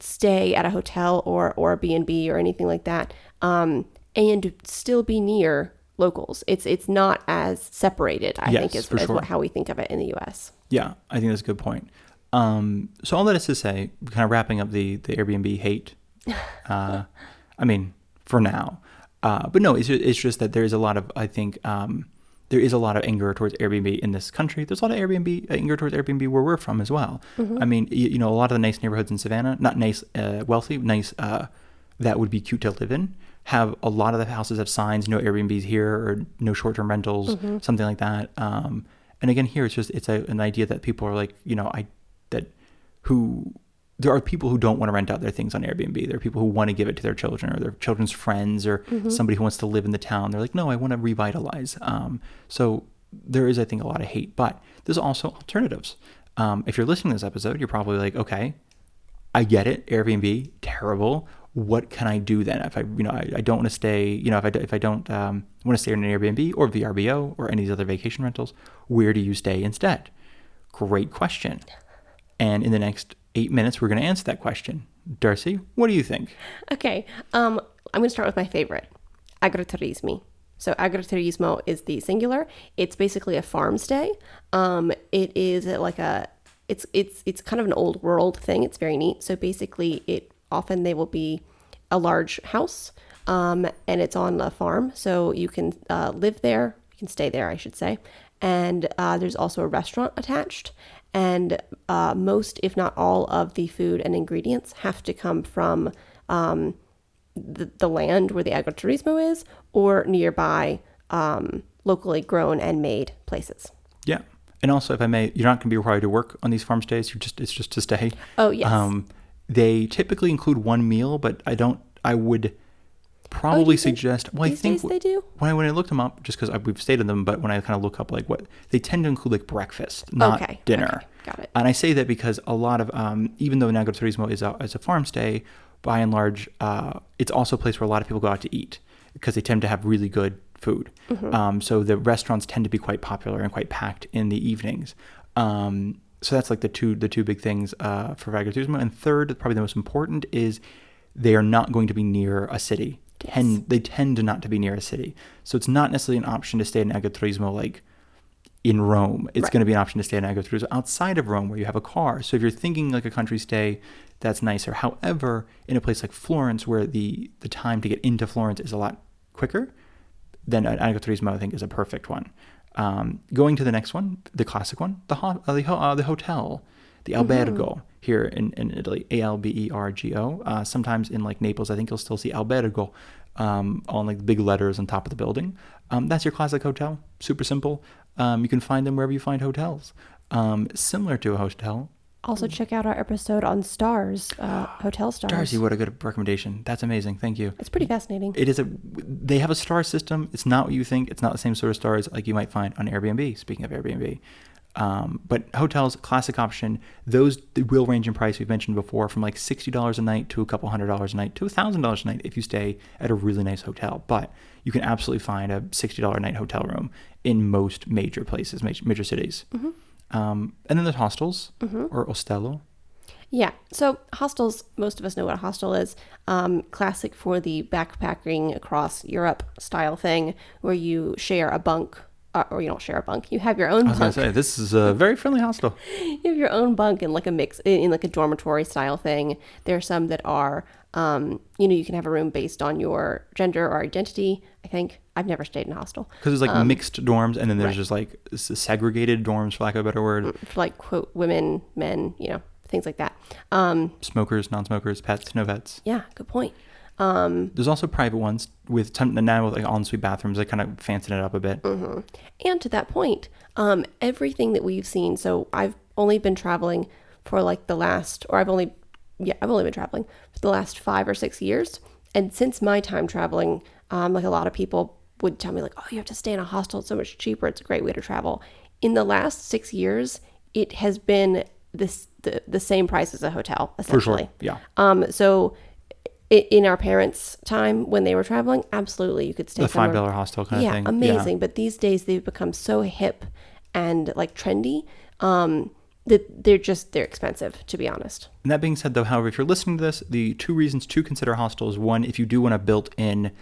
stay at a hotel or a B&B or anything like that, and still be near locals. It's not as separated, I think, as how we think of it in the U.S. Yeah, I think that's a good point. So all that is to say, kind of wrapping up the Airbnb hate. For now, but no, it's just that there is a lot of, I think, there is a lot of anger towards Airbnb in this country. There's a lot of anger towards Airbnb where we're from as well. A lot of the nice neighborhoods in Savannah, not nice, wealthy, nice, that would be cute to live in, have a lot of the houses have signs, no Airbnbs here, or no short-term rentals, something like that. And again, here it's an idea that people are like, there are people who don't want to rent out their things on Airbnb. There are people who want to give it to their children or their children's friends or somebody who wants to live in the town. They're like, no, I want to revitalize. So there is, I think, a lot of hate, but there's also alternatives. If you're listening to this episode, you're probably like, okay, I get it. Airbnb, terrible. What can I do then? If I don't want to stay, if I don't want to stay in an Airbnb or VRBO or any of these other vacation rentals, where do you stay instead? Great question. And in the next 8 minutes, we're going to answer that question. Darcy, what do you think? Okay. I'm going to start with my favorite, agriturismi. So agriturismo is the singular. It's basically a farmstay. It is like it's kind of an old world thing. It's very neat. So basically they will be a large house, and it's on a farm. So you can live there. You can stay there, I should say. And there's also a restaurant attached. And most, if not all, of the food and ingredients have to come from the land where the agriturismo is, or nearby locally grown and made plates. Yeah. And also, if I may, you're not going to be required to work on these farm stays. It's just to stay. Oh, yes. They typically include one meal, but I would probably suggest, well, I think they do. When I looked them up, just because we've stayed in them, but when I kind of look up like what they tend to include, like breakfast, not dinner. Okay. Got it. And I say that because a lot of, even though agriturismo is a farm stay, by and large, it's also a place where a lot of people go out to eat because they tend to have really good food. So the restaurants tend to be quite popular and quite packed in the evenings. So that's like the two big things for agriturismo. And third, probably the most important, is they are not going to be near a city. Yes. They tend to not to be near a city. So it's not necessarily an option to stay in agriturismo like in Rome. It's Right. going to be an option to stay in agriturismo outside of Rome where you have a car. So if you're thinking like a country stay, that's nicer. However, in a place like Florence where the time to get into Florence is a lot quicker, then an agriturismo I think is a perfect one. Going to the next one, the classic one, the hotel, the albergo here in Italy, Albergo. Sometimes in like Naples, I think you'll still see albergo on like the big letters on top of the building. That's your classic hotel, super simple. You can find them wherever you find hotels. Similar to a hotel. Also, check out our episode on stars, hotel stars. Darcy, what a good recommendation. That's amazing. Thank you. It's pretty fascinating. They have a star system. It's not what you think. It's not the same sort of stars like you might find on Airbnb, speaking of Airbnb. But hotels, classic option. Those will range in price. We've mentioned before from like $60 a night to a couple $100 a night to $1,000 a night if you stay at a really nice hotel. But you can absolutely find a $60 a night hotel room in most major places, major cities. Mm-hmm. And then there's hostels or ostello. Yeah. So hostels, most of us know what a hostel is. Classic for the backpacking across Europe style thing where you share a bunk. Or you don't share a bunk. You have your own I was going bunk. to say, this is a very friendly hostel. You have your own bunk in like a mix, in like a dormitory style thing. There are some that are, you can have a room based on your gender or identity. I think I've never stayed in a hostel. Because there's like mixed dorms, and then there's right. just like segregated dorms, for lack of a better word. For like quote women, men, things like that. Smokers, non-smokers, pets, no pets. Yeah, good point. There's also private ones with now with like ensuite bathrooms. They kind of fancied it up a bit. Mm-hmm. And to that point, everything that we've seen. So I've only been traveling for like I've only been traveling for the last 5 or 6 years. And since my time traveling, like a lot of people would tell me like, oh, you have to stay in a hostel. It's so much cheaper. It's a great way to travel. In the last 6 years, it has been the same price as a hotel, essentially. For sure, yeah. So in our parents' time when they were traveling, absolutely you could stay The somewhere. $5 hostel kind of thing. Amazing. But these days they've become so hip and like trendy that they're expensive, to be honest. And that being said, though, however, if you're listening to this, the 2 reasons to consider hostels: one, if you do want a built-in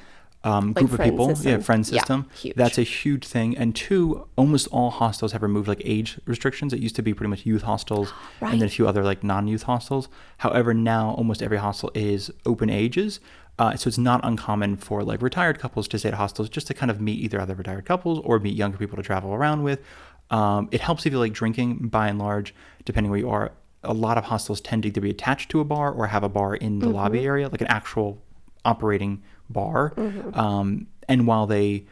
group of people, friend system, huge. That's a huge thing. And 2, almost all hostels have removed like age restrictions. It used to be pretty much youth hostels Right. and then a few other like non-youth hostels. However, now almost every hostel is open ages. So it's not uncommon for like retired couples to stay at hostels just to kind of meet either other retired couples or meet younger people to travel around with. It helps if you like drinking, by and large, depending where you are. A lot of hostels tend to either be attached to a bar or have a bar in the lobby area, like an actual operating bar. And while they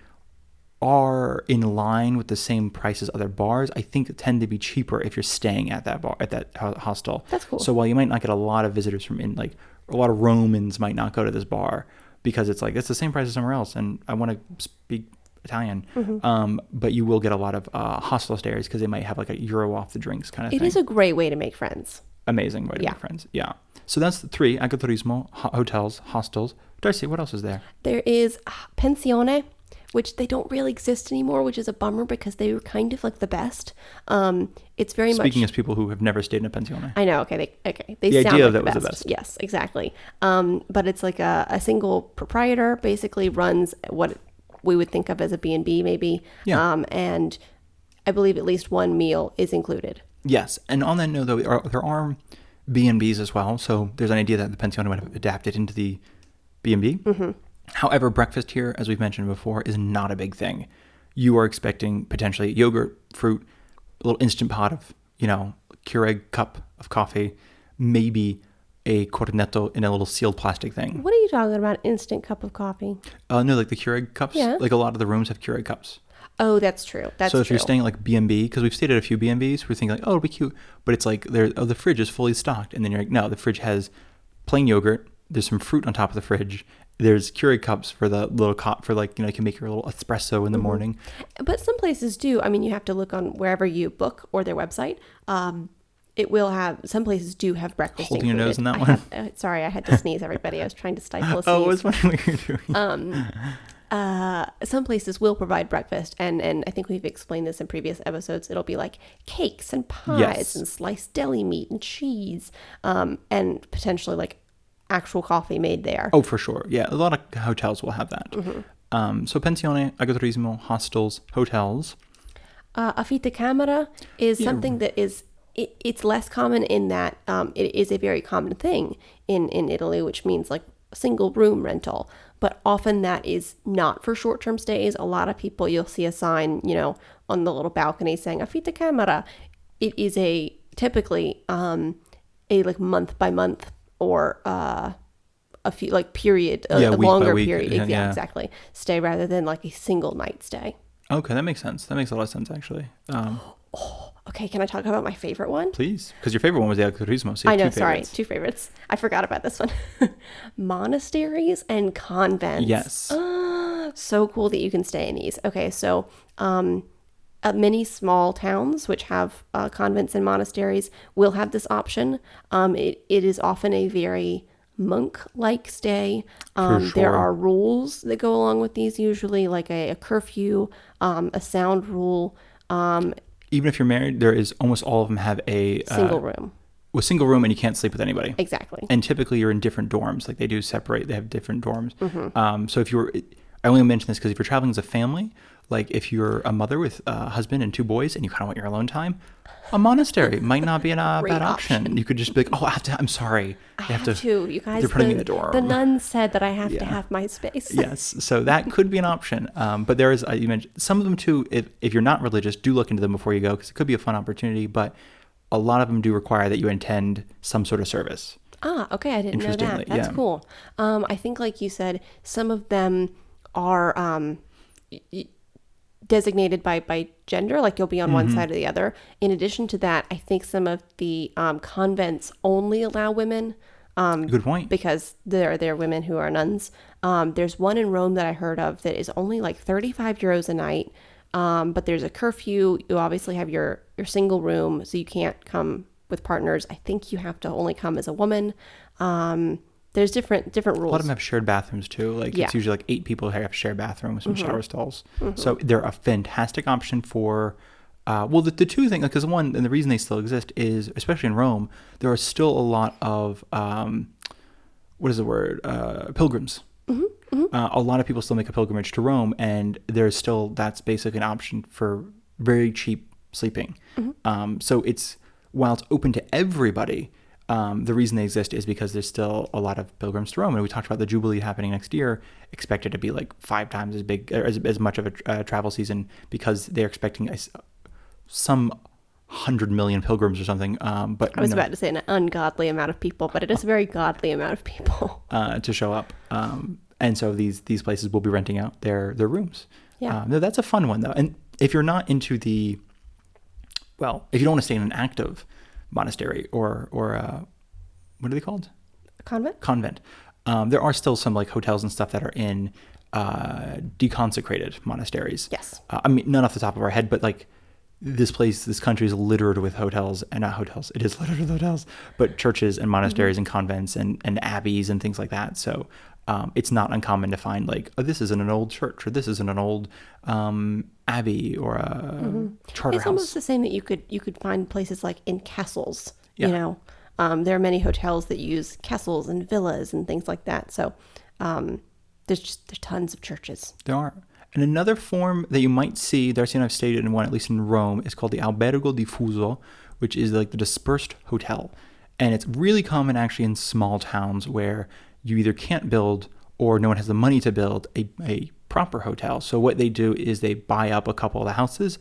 are in line with the same price as other bars, I think tend to be cheaper if you're staying at that bar, at that hostel. That's cool. So while you might not get a lot of visitors from a lot of Romans might not go to this bar because it's like, it's the same price as somewhere else. And I want to speak Italian. But you will get a lot of hostel stayers because they might have like a euro off the drinks kind of thing. It is a great way to make friends. Amazing way to make friends. Yeah. So that's the 3: agriturismo, hotels, hostels. Darcy, what else is there? There is pensione, which they don't really exist anymore, which is a bummer because they were kind of like the best. It's very much. Speaking as people who have never stayed in a pensione. I know. Okay. They The sound idea like of that was the best. Yes, exactly. But it's like a single proprietor basically runs what we would think of as a B&B maybe. Yeah. And I believe at least one meal is included. Yes. And on that note, though, there are B&Bs as well. So there's an idea that the pensione might have adapted into the B&B. However, breakfast here, as we've mentioned before, is not a big thing. You are expecting potentially yogurt, fruit, a little instant pot of, Keurig cup of coffee, maybe a cornetto in a little sealed plastic thing. What are you talking about? Instant cup of coffee? No, like the Keurig cups. Yeah. Like a lot of the rooms have Keurig cups. Oh, that's true. So if you're staying at like B&B, because we've stayed at a few B&Bs, we're thinking like, oh, it'll be cute. But it's like, the fridge is fully stocked. And then you're like, no, the fridge has plain yogurt. There's some fruit on top of the fridge. There's Keurig cups for the little cup for like, you can make your little espresso in the morning. But some places do. I mean, you have to look on wherever you book or their website. It will have, some places do have breakfast Holding included. your nose in that one? Sorry, I had to sneeze, everybody. I was trying to stifle a sneeze. Oh, it was funny what you're doing. Some places will provide breakfast, and I think we've explained this in previous episodes. It'll be like cakes and pies Yes. and sliced deli meat and cheese, and potentially like actual coffee made there. Oh, for sure. Yeah, a lot of hotels will have that. So pensione, agriturismo, hostels, hotels. Affittacamera is something that is it's less common in that it is a very common thing in Italy, which means like single room rental. But often that is not for short-term stays. A lot of people, you'll see a sign, on the little balcony saying Affittacamera. It is typically a like month by month or a few like period, a Week by longer week. period, Yeah. exactly, stay rather than like a single night stay. Okay, that makes sense. That makes a lot of sense, actually. Okay, can I talk about my favorite one? Please, because your favorite one was the agriturismo. So you I have know, two sorry, favorites. two favorites. I forgot about this one. Monasteries and convents. Yes. So cool that you can stay in these. Okay, so many small towns which have convents and monasteries will have this option. It is often a very monk-like stay. For There sure. are rules that go along with these, usually like a curfew, a sound rule, Even if you're married, there is almost all of them have a single room. single room, and you can't sleep with anybody. Exactly. And typically you're in different dorms. Like they do separate. They have different dorms. Mm-hmm. So I only mention this because if you're traveling as a family, like if you're a mother with a husband and two boys and you kind of want your alone time, a monastery might not be a Great bad option. You could just be like, oh, I'm sorry. I have to. You guys, they're putting me in the dorm. The nun said that I have to Yeah. have my space. Yes, so that could be an option. But there is, you mentioned some of them too. If you're not religious, do look into them before you go because it could be a fun opportunity. But a lot of them do require that you attend some sort of service. Ah, okay. I didn't know that. Interestingly, That's yeah. cool. I think, like you said, some of them are designated by gender, like you'll be on one side or the other. In addition to that, I think some of the convents only allow women. Good point. Because they're women who are nuns. There's one in Rome that I heard of that is only like 35 euros a night. But there's a curfew. You obviously have your single room, so you can't come with partners. I think you have to only come as a woman. There's different rules. A lot of them have shared bathrooms too. Like Yeah. it's usually like 8 people who have shared bathrooms, some shower stalls. So they're a fantastic option for. The two things, because one, and the reason they still exist is, especially in Rome, there are still a lot of what is the word? Pilgrims. A lot of people still make a pilgrimage to Rome, and that's basically an option for very cheap sleeping. So while it's open to everybody, the reason they exist is because there's still a lot of pilgrims to Rome. And we talked about the Jubilee happening next year, expected to be like 5 times as big, or as much of a travel season, because they're expecting some 100 million pilgrims or something. But I was about to say an ungodly amount of people, but it is a very godly amount of people. to show up. And so these places will be renting out their rooms. Yeah. No, that's a fun one though. And if you're not into if you don't want to stay in an active monastery or what are they called? Convent? Convent. There are still some like hotels and stuff that are in deconsecrated monasteries. Yes. I mean, none off the top of our head, but like this country is littered with hotels, and not hotels. It is littered with hotels, but churches and monasteries and convents and abbeys and things like that. So it's not uncommon to find like, oh, this isn't an old church, or this isn't an old abbey or a charter It's house. almost the same that you could find places like in castles. Yeah. You know, there are many hotels that use castles and villas and things like that. So there's tons of churches. There are. And another form that you might see, Darcy and I've stayed in one, at least in Rome, is called the albergo diffuso, which is like the dispersed hotel. And it's really common actually in small towns where you either can't build or no one has the money to build a proper hotel. So what they do is they buy up a couple of the houses,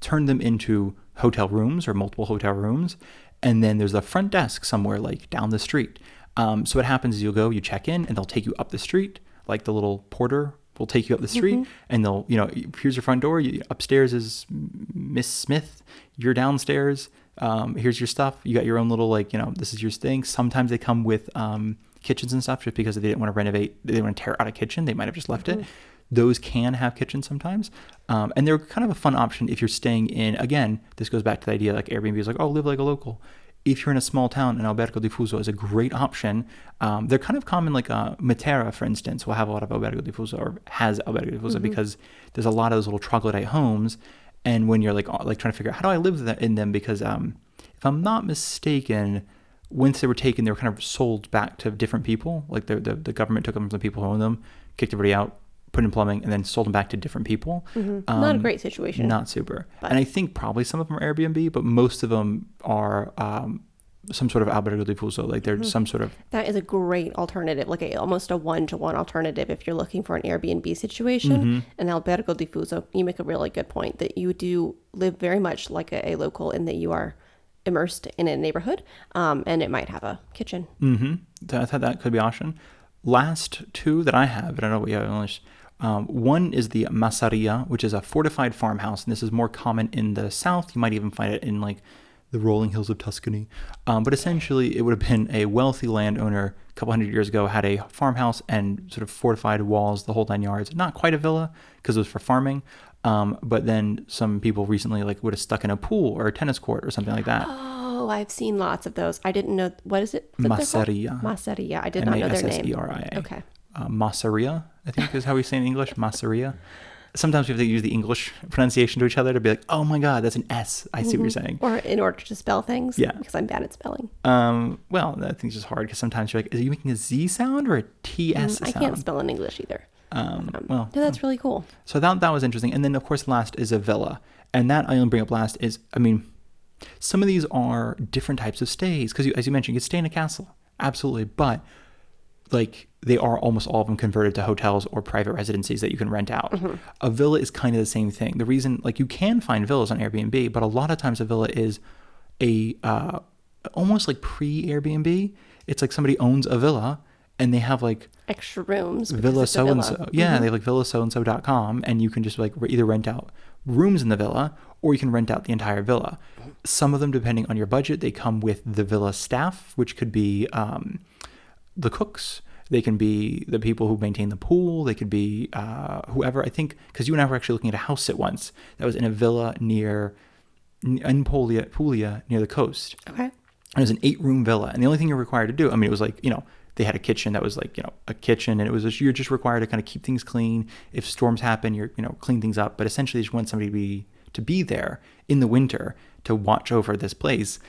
turn them into hotel rooms or multiple hotel rooms, and then there's a front desk somewhere like down the street. So what happens is you check in, and they'll take you up the street, like the little porter will take you up the street, and they'll, here's your front door. Upstairs is Miss Smith. You're downstairs. Here's your stuff. You got your own little, this is your thing. Sometimes they come with kitchens and stuff just because they didn't want to renovate. They didn't want to tear out a kitchen. They might have just left it. Those can have kitchens sometimes. And they're kind of a fun option if you're staying in, again, this goes back to the idea like Airbnb is like, oh, live like a local. if you're in a small town, an albergo diffuso is a great option. They're kind of common, like Matera, for instance, will have a lot of albergo diffuso, or has albergo diffuso, because there's a lot of those little troglodyte homes. And when you're like trying to figure out how do I live in them, because if I'm not mistaken, once they were taken, they were kind of sold back to different people. Like the government took them from the people who owned them, kicked everybody out, put in plumbing, and then sold them back to different people. Not a great situation. Not super. But. And I think probably some of them are Airbnb, but most of them are some sort of albergo diffuso. Like they're some sort of... That is a great alternative, like almost a one-to-one alternative if you're looking for an Airbnb situation. An albergo diffuso, you make a really good point that you do live very much like a local in that you are immersed in a neighborhood, and it might have a kitchen. I thought that could be an option. Last two that I have, but I don't know what you have in English. One is the massaria, which is a fortified farmhouse, and this is more common in the south. You might even find it in like the rolling hills of Tuscany. But essentially, it would have been a wealthy landowner a couple hundred years ago, had a farmhouse and sort of fortified walls, the whole 9 yards. Not quite a villa because it was for farming. But then some people recently like would have stuck in a pool or a tennis court or something like that. Oh, I've seen lots of those. I didn't know. What is it? Massaria. Massaria. I did not know their name. Masseria. Okay. Massaria, I think is how we say in English. Massaria. Sometimes we have to use the English pronunciation to each other to be like, oh my God, that's an S. I see what you're saying. Or in order to spell things. Yeah. Because I'm bad at spelling. Well, I think it's just hard because sometimes you're like, are you making a Z sound or a TS sound? I can't spell in English either. Well, no, that's really cool. So that was interesting. And then, of course, last is a villa. And that I only bring up last is, I mean, some of these are different types of stays. Because as you mentioned, you could stay in a castle. Absolutely. But like they are almost all of them converted to hotels or private residencies that you can rent out. A villa is kind of the same thing. The reason, like you can find villas on Airbnb, but a lot of times a villa is a almost like pre-Airbnb. It's like somebody owns a villa and they have like extra rooms. Villa so-and-so. Yeah, they have like villasoandso.com and you can just like either rent out rooms in the villa or you can rent out the entire villa. Some of them, depending on your budget, they come with the villa staff, which could be the cooks. They can be the people who maintain the pool. They could be whoever. I think because you and I were actually looking at a house at once that was in a villa in Puglia near the coast. Okay. It was an 8-room villa, and the only thing you're required to do, I mean, it was like, they had a kitchen that was like, a kitchen, and it was just, you're just required to kind of keep things clean. If storms happen, you're, clean things up. But essentially, you just want somebody to be there in the winter to watch over this place.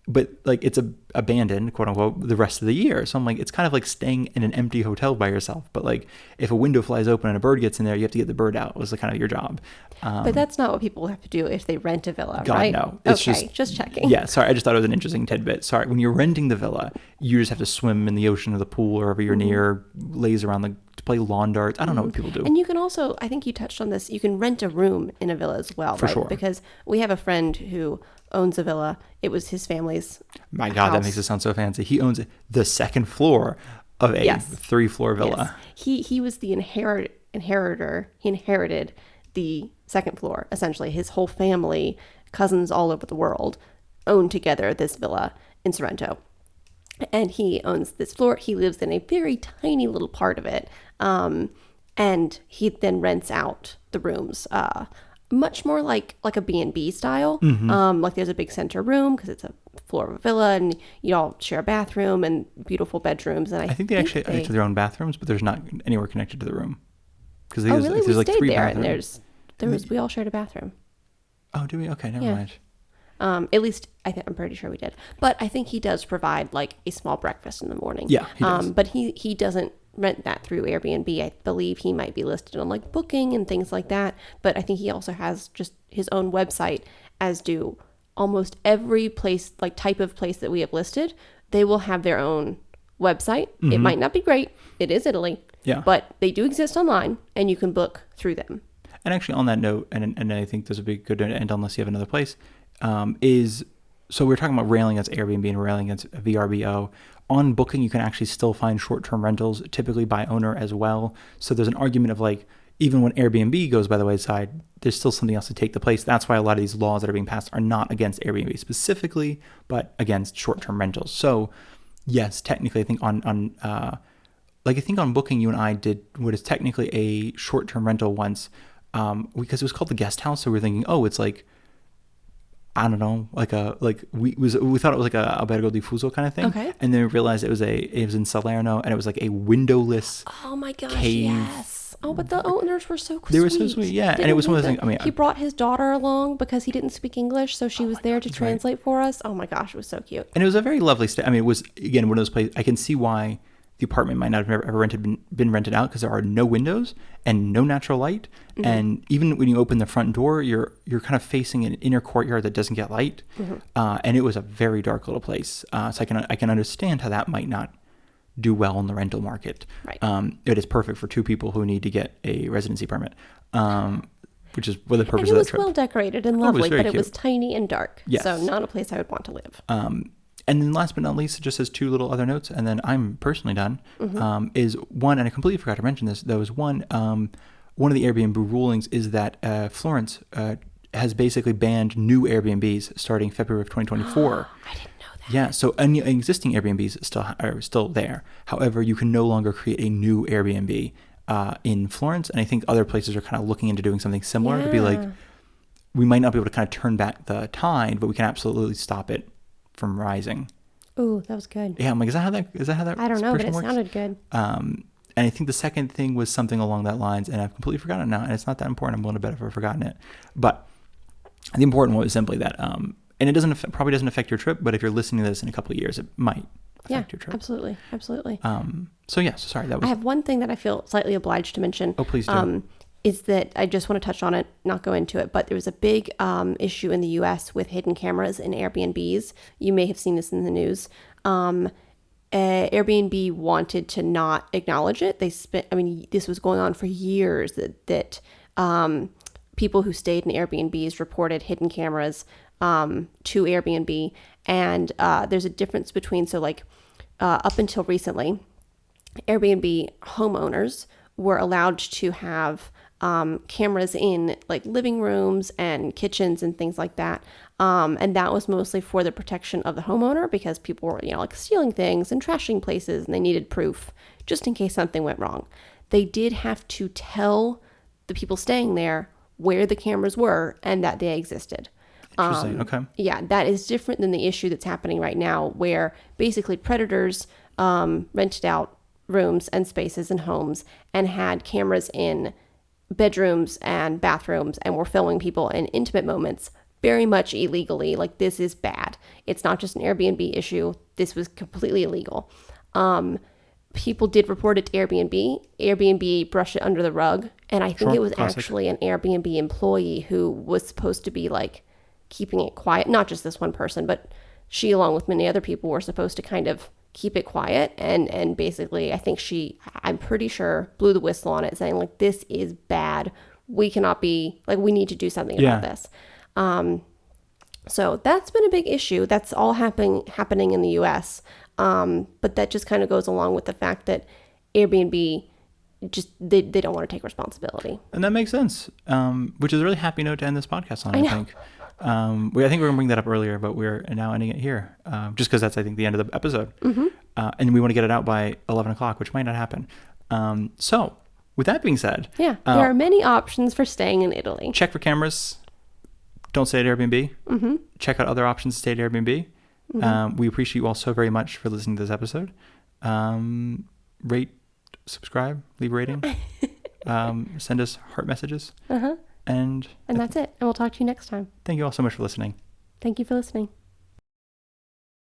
But like it's abandoned, quote unquote, the rest of the year. So I'm like, it's kind of like staying in an empty hotel by yourself. But like if a window flies open and a bird gets in there, you have to get the bird out. Was kind of your job. But that's not what people have to do if they rent a villa, God, right? no. It's just checking. Yeah, sorry. I just thought it was an interesting tidbit. Sorry. When you're renting the villa, you just have to swim in the ocean or the pool or wherever you're near, laze around to play lawn darts. I don't know what people do. And you can also, I think you touched on this, you can rent a room in a villa as well, For right? sure. Because we have a friend who owns a villa. It was his family's My God, house. that makes it sound so fancy. He owns the second floor of a 3-floor villa. Yes. He was the inheritor. He inherited the second floor. Essentially, his whole family, cousins all over the world, own together this villa in Sorrento. And he owns this floor. He lives in a very tiny little part of it. And he then rents out the rooms, much more like a B&B style. Like there's a big center room because it's a floor of a villa and you all share a bathroom and beautiful bedrooms. And I think they actually have their own bathrooms, but there's not anywhere connected to the room. Because really? There's We like stayed 3 there bathrooms. and we all shared a bathroom. Oh, do we? Okay, never mind. At least I'm pretty sure we did. But I think he does provide like a small breakfast in the morning. Yeah, he does. But he doesn't rent that through Airbnb. I believe he might be listed on like Booking and things like that. But I think he also has just his own website, as do almost every place, like type of place that we have listed. They will have their own website. It might not be great. It is Italy. Yeah. But they do exist online and you can book through them. And actually on that note, and I think this would be good to end unless you have another place, so we're talking about railing against Airbnb and railing against VRBO. On Booking, you can actually still find short-term rentals, typically by owner as well. So there's an argument of like, even when Airbnb goes by the wayside, there's still something else to take the place. That's why a lot of these laws that are being passed are not against Airbnb specifically, but against short-term rentals. So yes, technically, I think on Booking, you and I did what is technically a short-term rental once, because it was called the guest house. So we're thinking, oh, it's like I don't know, we thought it was like a albergo di fuso kind of thing. Okay. And then we realized it was in Salerno, and it was like a windowless Oh my gosh, cave. yes. Oh, but the owners were so sweet. They were so sweet, yeah. And it was one of the things, I mean, he brought his daughter along because he didn't speak English, so she was there to translate for us. Oh my gosh, it was so cute. And it was a very lovely stay. I mean, it was, again, one of those places, I can see why the apartment might not have ever been rented out, because there are no windows and no natural light. Mm-hmm. And even when you open the front door, you're kind of facing an inner courtyard that doesn't get light. Mm-hmm. And it was a very dark little place. So I can understand how that might not do well in the rental market. Right. It is perfect for two people who need to get a residency permit, which is what the purpose of that trip. And it was well decorated and lovely, but it was tiny and dark. Yes. So not a place I would want to live. And then last but not least, it just has two little other notes, and then I'm personally done, is one, and I completely forgot to mention this, there was one of the Airbnb rulings is that Florence has basically banned new Airbnbs starting February of 2024. I didn't know that. Yeah, so any existing Airbnbs are still there. However, you can no longer create a new Airbnb in Florence, and I think other places are kind of looking into doing something similar to be like, we might not be able to kind of turn back the tide, but we can absolutely stop it from rising. Ooh, that was good. Yeah, I'm like, is that how that I don't know, but it works? sounded good. And I think the second thing was something along that lines, and I've completely forgotten it now, and it's not that important. I'm willing to bet if I've forgotten it. But the important one was simply that, and it probably doesn't affect your trip, but if you're listening to this in a couple of years, it might affect your trip. Absolutely. So yes, sorry, that was. I have one thing that I feel slightly obliged to mention. Oh, please do. Is that I just want to touch on it, not go into it, but there was a big issue in the U.S. with hidden cameras in Airbnbs. You may have seen this in the news. Airbnb wanted to not acknowledge it. This was going on for years that people who stayed in Airbnbs reported hidden cameras to Airbnb. And there's a difference between, up until recently, Airbnb homeowners were allowed to have cameras in like living rooms and kitchens and things like that. And that was mostly for the protection of the homeowner, because people were, stealing things and trashing places, and they needed proof just in case something went wrong. They did have to tell the people staying there where the cameras were and that they existed. Interesting. Okay. Yeah, that is different than the issue that's happening right now, where basically predators rented out rooms and spaces and homes and had cameras in bedrooms and bathrooms and were filming people in intimate moments very much illegally. Like, this is bad. It's not just an Airbnb issue. This was completely illegal. People did report it to Airbnb. Airbnb brushed it under the rug. And I think it was actually an Airbnb employee who was supposed to be like keeping it quiet. Not just this one person, but she, along with many other people, were supposed to kind of keep it quiet. And basically, I think I'm pretty sure, blew the whistle on it, saying like, this is bad. We cannot be, like, we need to do something about this. So that's been a big issue. That's all happening in the U.S. But that just kind of goes along with the fact that Airbnb just, they don't want to take responsibility. And that makes sense, which is a really happy note to end this podcast on, I think. I think we were going to bring that up earlier, but we're now ending it here, just because that's, I think, the end of the episode. Mm-hmm. And we want to get it out by 11 o'clock, which might not happen. So with that being said, there are many options for staying in Italy. Check for cameras. Don't stay at Airbnb. Mm-hmm. Check out other options to stay at Airbnb. Mm-hmm. We appreciate you all so very much for listening to this episode. Rate, subscribe, leave a rating, send us heart messages. Uh-huh. And that's it. And we'll talk to you next time. Thank you all so much for listening. Thank you for listening.